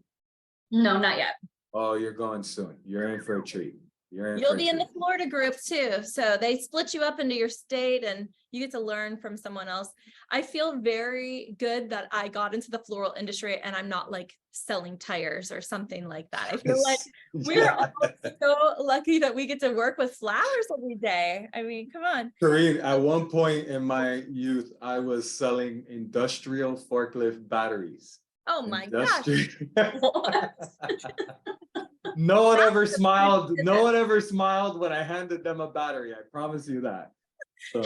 No, not yet. Oh, you're going soon. You're in for a treat. You'll be in the Florida group too. So they split you up into your state and you get to learn from someone else. I feel very good that I got into the floral industry and I'm not like selling tires or something like that. I feel like we're all so lucky that we get to work with flowers every day. I mean, come on. Corrine, at one point in my youth, I was selling industrial forklift batteries. Oh my gosh. No one ever smiled. No one ever smiled when I handed them a battery. I promise you that. So.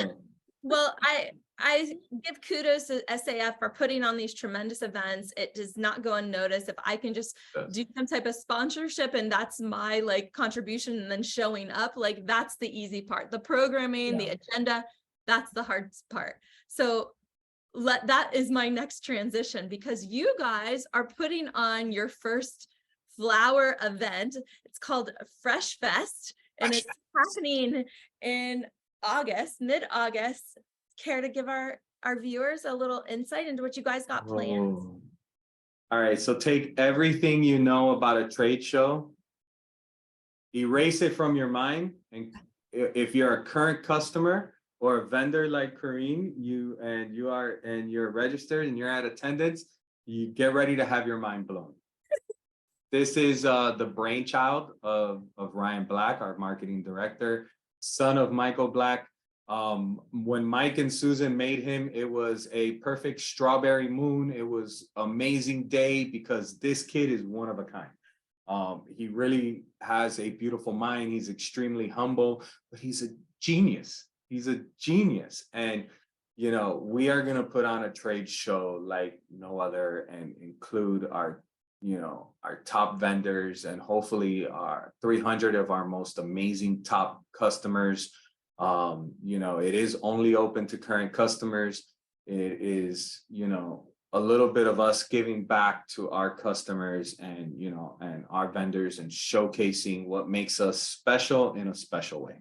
Well, I give kudos to SAF for putting on these tremendous events. It does not go unnoticed. If I can just do some type of sponsorship and that's my like contribution and then showing up, like that's the easy part. The programming, the agenda, that's the hard part. So that is my next transition, because you guys are putting on your first flower event. It's called Fresh Fest and it's happening in August, mid-August. Care to give our viewers a little insight into what you guys got planned? All right, so take everything you know about a trade show, erase it from your mind, and if you're a current customer or a vendor like Corrine, you're registered and you're at attendance, you get ready to have your mind blown. This is the brainchild of Ryan Black, our marketing director, son of Michael Black. When Mike and Susan made him, it was a perfect strawberry moon. It was an amazing day because this kid is one of a kind. He really has a beautiful mind. He's extremely humble, but he's a genius. He's a genius. And, we are going to put on a trade show like no other and include our top vendors and hopefully our 300 of our most amazing top customers. It is only open to current customers. It is, a little bit of us giving back to our customers and, and our vendors and showcasing what makes us special in a special way.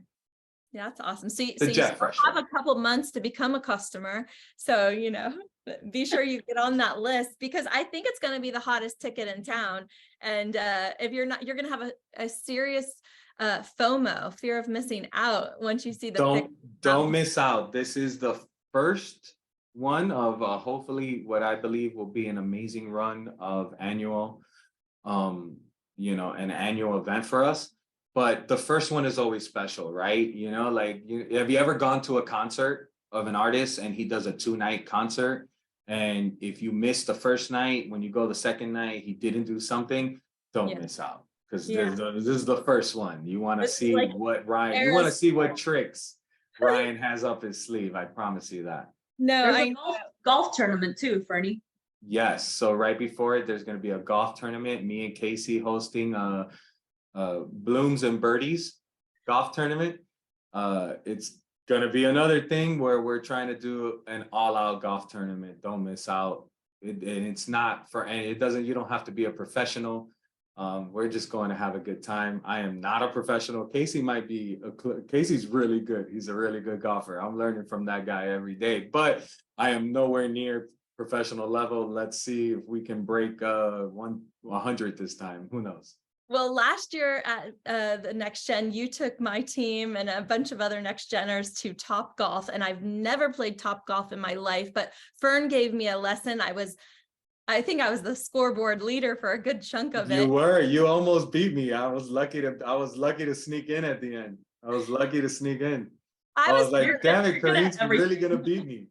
Yeah, that's awesome. So you have a couple months to become a customer. So, be sure you get on that list, because I think it's going to be the hottest ticket in town. And if you're not, you're going to have a serious FOMO, fear of missing out, once you see the don't miss out. This is the first one of hopefully what I believe will be an amazing run of annual, an annual event for us. But the first one is always special, right? Have you ever gone to a concert of an artist and he does a 2-night concert? And if you miss the first night, when you go the second night, he didn't do something, don't miss out. Because this is the first one. You want to see you want to see what tricks Ryan has up his sleeve. I promise you that. No, there's a golf tournament too, Freddie. Yes. So right before it, there's going to be a golf tournament. Me and Casey hosting Blooms and Birdies golf tournament. It's going to be another thing where we're trying to do an all-out golf tournament. Don't miss out. And it's not for any, you don't have to be a professional. We're just going to have a good time. I am not a professional. Casey might be. Casey's really good. He's a really good golfer. I'm learning from that guy every day, but I am nowhere near professional level. Let's see if we can break 100 this time. Who knows? Well, last year at the Next Gen, you took my team and a bunch of other Next Geners to Top Golf, and I've never played Top Golf in my life, but Fern gave me a lesson. I think I was the scoreboard leader for a good chunk of it. You were. You almost beat me. I was lucky to sneak in at the end. I was lucky to sneak in. I was like, damn it, Corrine's really gonna beat me.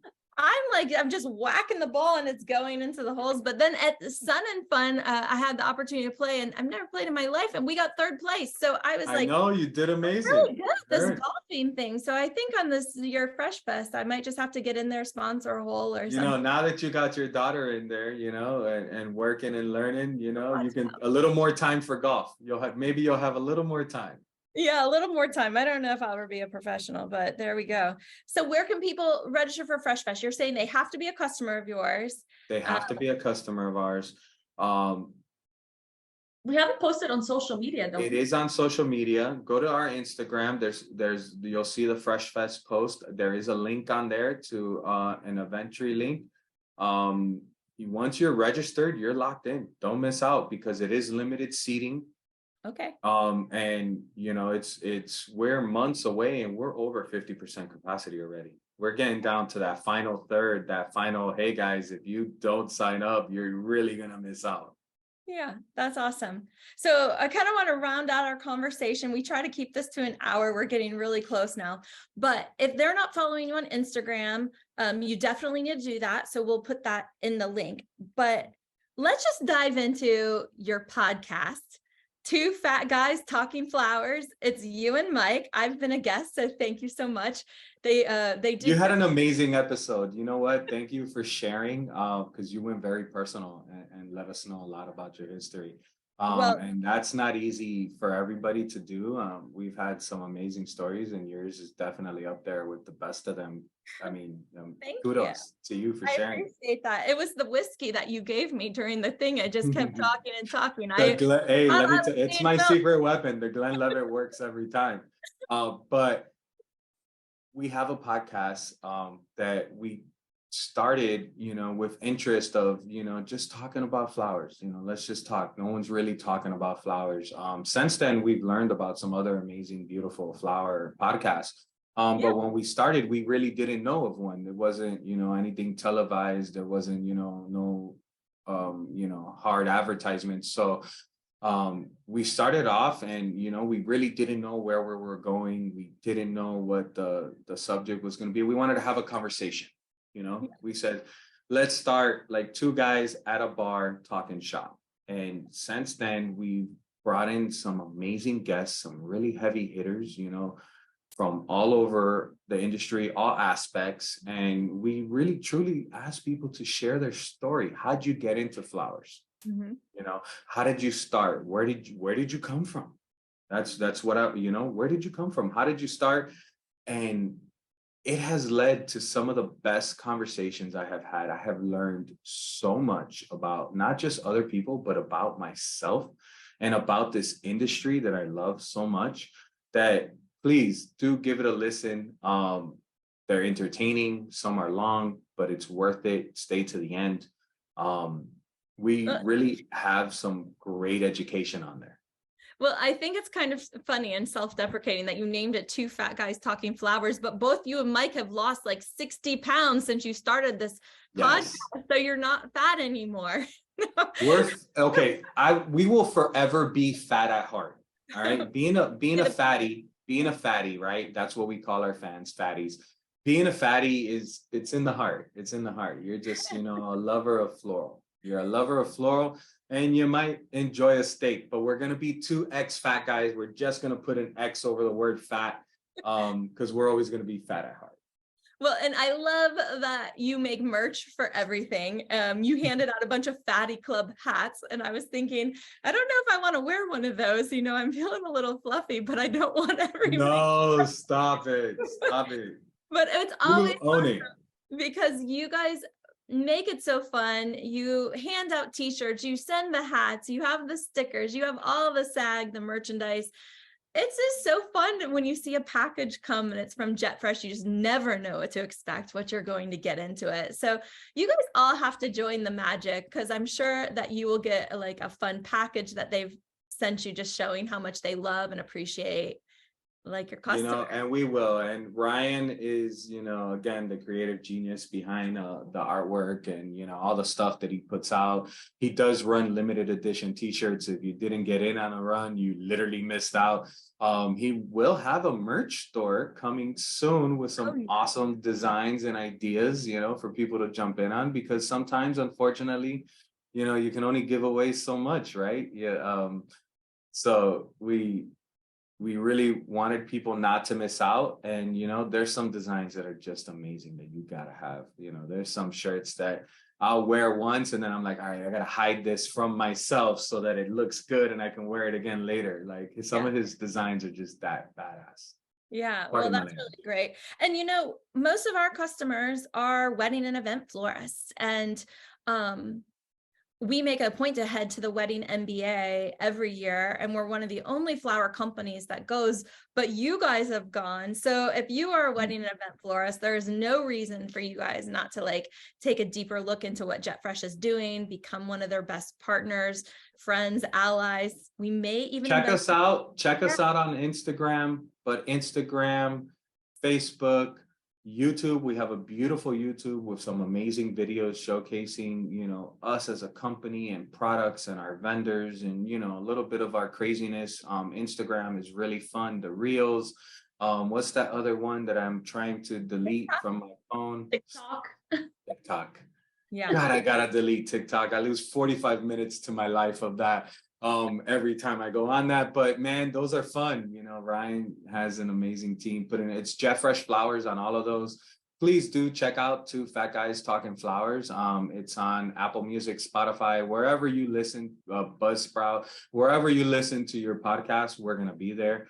I'm just whacking the ball and it's going into the holes. But then at the Sun and Fun, I had the opportunity to play, and I've never played in my life, and we got third place. So I was like, I know, you did amazing. Really good at this golfing thing. So I think on this year Fresh Fest, I might just have to get in there, sponsor a hole or something. You know, now that you got your daughter in there, you know, and working and learning, you know, you can a little more time for golf. Maybe you'll have a little more time. Yeah, a little more time. I don't know if I'll ever be a professional, but there we go. So where can people register for Fresh Fest? You're saying they have to be a customer of yours. They have to be a customer of ours. We haven't posted on social media, though. It is on social media. Go to our Instagram. You'll see the Fresh Fest post. There is a link on there to an Eventry link. Once you're registered, you're locked in. Don't miss out, because it is limited seating. Okay. And you know, we're months away, and we're over 50% capacity already. We're getting down to that final third, hey guys, if you don't sign up, you're really gonna miss out. Yeah, that's awesome. So I kind of want to round out our conversation. We try to keep this to an hour. We're getting really close now. But if they're not following you on Instagram, you definitely need to do that. So we'll put that in the link. But let's just dive into your podcast, Two Fat Guys Talking Flowers. It's you and Mike. I've been a guest, so thank you so much. They do. You had an amazing episode. You know what? Thank you for sharing, because you went very personal and let us know a lot about your history. And that's not easy for everybody to do. We've had some amazing stories, and yours is definitely up there with the best of them. I mean, kudos to you for sharing. I appreciate that. It was the whiskey that you gave me during the thing. I just kept talking and talking. Hey, let me tell you, it's my secret weapon. The Glenlivet works every time. But we have a podcast that we started, you know, with interest of, you know, just talking about flowers. You know, let's just talk. No one's really talking about flowers. Since then, we've learned about some other amazing, beautiful flower podcasts. But when we started, we really didn't know of one. There wasn't, you know, anything televised. There wasn't, you know, no hard advertisements. So we started off, and, you know, we really didn't know where we were going. We didn't know what the subject was going to be. We wanted to have a conversation. You know, we said, let's start like two guys at a bar talking shop. And since then, we brought in some amazing guests, some really heavy hitters, you know, from all over the industry, all aspects. And we really, truly asked people to share their story. How'd you get into flowers? Mm-hmm. You know, how did you start? Where did you come from? That's what where did you come from? How did you start? And it has led to some of the best conversations I have had. I have learned so much about not just other people, but about myself and about this industry that I love so much, that please do give it a listen. They're entertaining. Some are long, but it's worth it. Stay to the end. We really have some great education on there. Well, I think it's kind of funny and self-deprecating that you named it Two Fat Guys Talking Flowers, but both you and Mike have lost like 60 pounds since you started this podcast, so you're not fat anymore. We will forever be fat at heart. All right. Being a fatty, right? That's what we call our fans, fatties. Being a fatty it's in the heart. It's in the heart. You're just, you know, a lover of floral. You're a lover of floral, and you might enjoy a steak, but we're going to be two ex-fat guys. We're just going to put an X over the word fat, because we're always going to be fat at heart. Well, and I love that you make merch for everything. You handed out a bunch of Fatty Club hats, and I was thinking, I don't know if I want to wear one of those. You know, I'm feeling a little fluffy, but I don't want everybody. No, stop it. Stop it. But it's always awesome, because you guys make it so fun. You hand out t-shirts, you send the hats, you have the stickers, you have all the SAG, the merchandise. It's just so fun when you see a package come and it's from Jet Fresh. You just never know what to expect, what you're going to get into it. So you guys all have to join the magic, because I'm sure that you will get like a fun package that they've sent you, just showing how much they love and appreciate like your customer. You know, and we will. And Ryan is, you know, again, the creative genius behind the artwork and, you know, all the stuff that he puts out. He does run limited edition t-shirts. If you didn't get in on a run, you literally missed out. He will have a merch store coming soon with some awesome designs and ideas, you know, for people to jump in on, because sometimes, unfortunately, you know, you can only give away so much, right? Yeah. So we really wanted people not to miss out. And, you know, there's some designs that are just amazing that you gotta have. You know, there's some shirts that I'll wear once and then I'm like, all right, I gotta hide this from myself so that it looks good and I can wear it again later. Like some of his designs are just that badass. Yeah, well, that's really great. And, you know, most of our customers are wedding and event florists, and we make a point to head to the wedding MBA every year, and we're one of the only flower companies that goes, but you guys have gone. So if you are a wedding and event florist, there's no reason for you guys not to like take a deeper look into what Jet Fresh is doing, become one of their best partners, friends, allies. We may even check us out on Instagram, but Instagram, Facebook, YouTube. We have a beautiful YouTube with some amazing videos showcasing, you know, us as a company and products and our vendors and, you know, a little bit of our craziness. Instagram is really fun. The reels. What's that other one that I'm trying to delete from my phone? TikTok. Yeah. God, I gotta delete TikTok. I lose 45 minutes to my life of that every time I go on that. But man, those are fun. You know, Ryan has an amazing team putting it's Jet Fresh Flowers on all of those. Please do check out Two Fat Guys Talking Flowers. It's on Apple Music, Spotify, wherever you listen, Buzzsprout, wherever you listen to your podcast, we're gonna be there.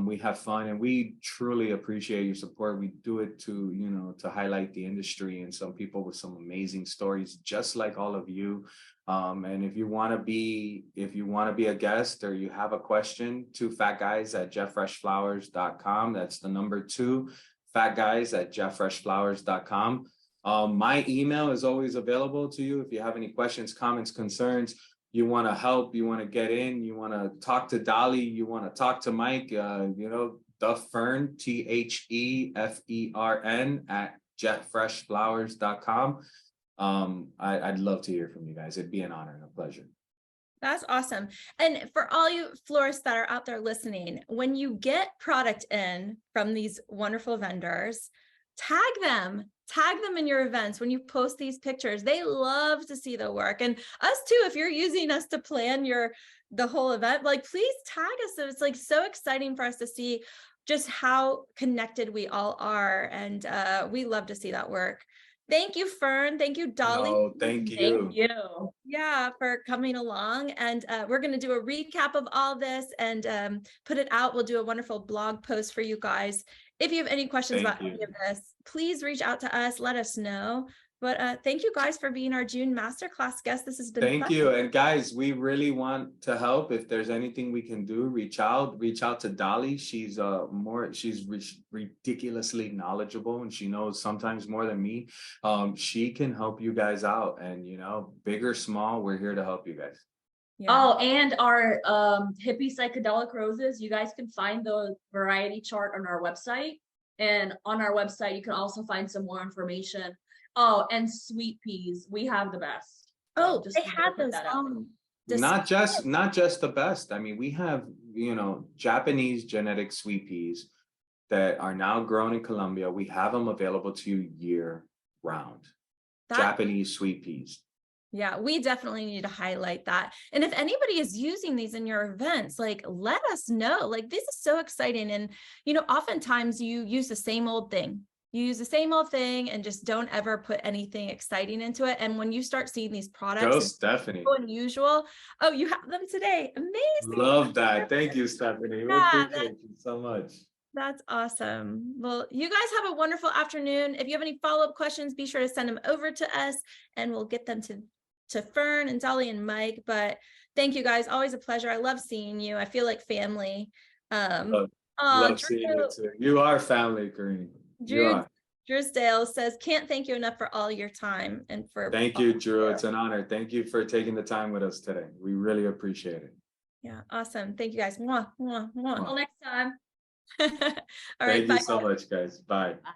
We have fun and we truly appreciate your support. We do it to, you know, to highlight the industry and some people with some amazing stories, just like all of you. And if you want to be a guest or you have a question, 2fatguys@jetfreshflowers.com. That's the number 2 fatguys@jetfreshflowers.com. My email is always available to you if you have any questions, comments, concerns. You want to help, you want to get in, you want to talk to Dolly, you want to talk to Mike, you know, the Fern, THEFERN @jetfreshflowers.com. I'd love to hear from you guys. It'd be an honor and a pleasure. That's awesome. And for all you florists that are out there listening, when you get product in from these wonderful vendors, tag them in your events. When you post these pictures, they love to see the work. And us too, if you're using us to plan the whole event, like please tag us. So it's like so exciting for us to see just how connected we all are. And we love to see that work. Thank you, Fern. Thank you, Dolly. Oh, thank you. Thank you. Yeah, for coming along. And we're going to do a recap of all this and put it out. We'll do a wonderful blog post for you guys. If you have any questions about any of this, please reach out to us. Let us know. But thank you guys for being our June Masterclass guest. This has been Thank fun. you. And guys, we really want to help. If there's anything we can do, reach out to Dolly. She's ridiculously knowledgeable and she knows sometimes more than me. She can help you guys out, and you know, big or small, we're here to help you guys. Yeah. Oh, and our hippie psychedelic roses, you guys can find the variety chart on our website. And on our website, you can also find some more information. Oh, and sweet peas, we have the best. Oh, they had those. Not just the best. I mean, we have, you know, Japanese genetic sweet peas that are now grown in Colombia. We have them available to you year round. Japanese sweet peas. Yeah, we definitely need to highlight that. And if anybody is using these in your events, like, let us know. Like, this is so exciting. And, you know, oftentimes you use the same old thing. You use the same old thing and just don't ever put anything exciting into it. And when you start seeing these products, Stephanie, so unusual. Oh, you have them today. Amazing. Love that. Thank you, Stephanie. We appreciate you so much. That's awesome. Well, you guys have a wonderful afternoon. If you have any follow-up questions, be sure to send them over to us and we'll get them to Fern and Dolly and Mike. But thank you guys. Always a pleasure. I love seeing you. I feel like family. Love seeing you too. You are family, Corrine. You are. Drewsdale says, can't thank you enough for all your time and for. Thank you, Drew. It's an honor. Thank you for taking the time with us today. We really appreciate it. Yeah, awesome. Thank you guys. Mwah, mwah, mwah. Until next time. All right. Thank you so much, guys. Bye. Bye.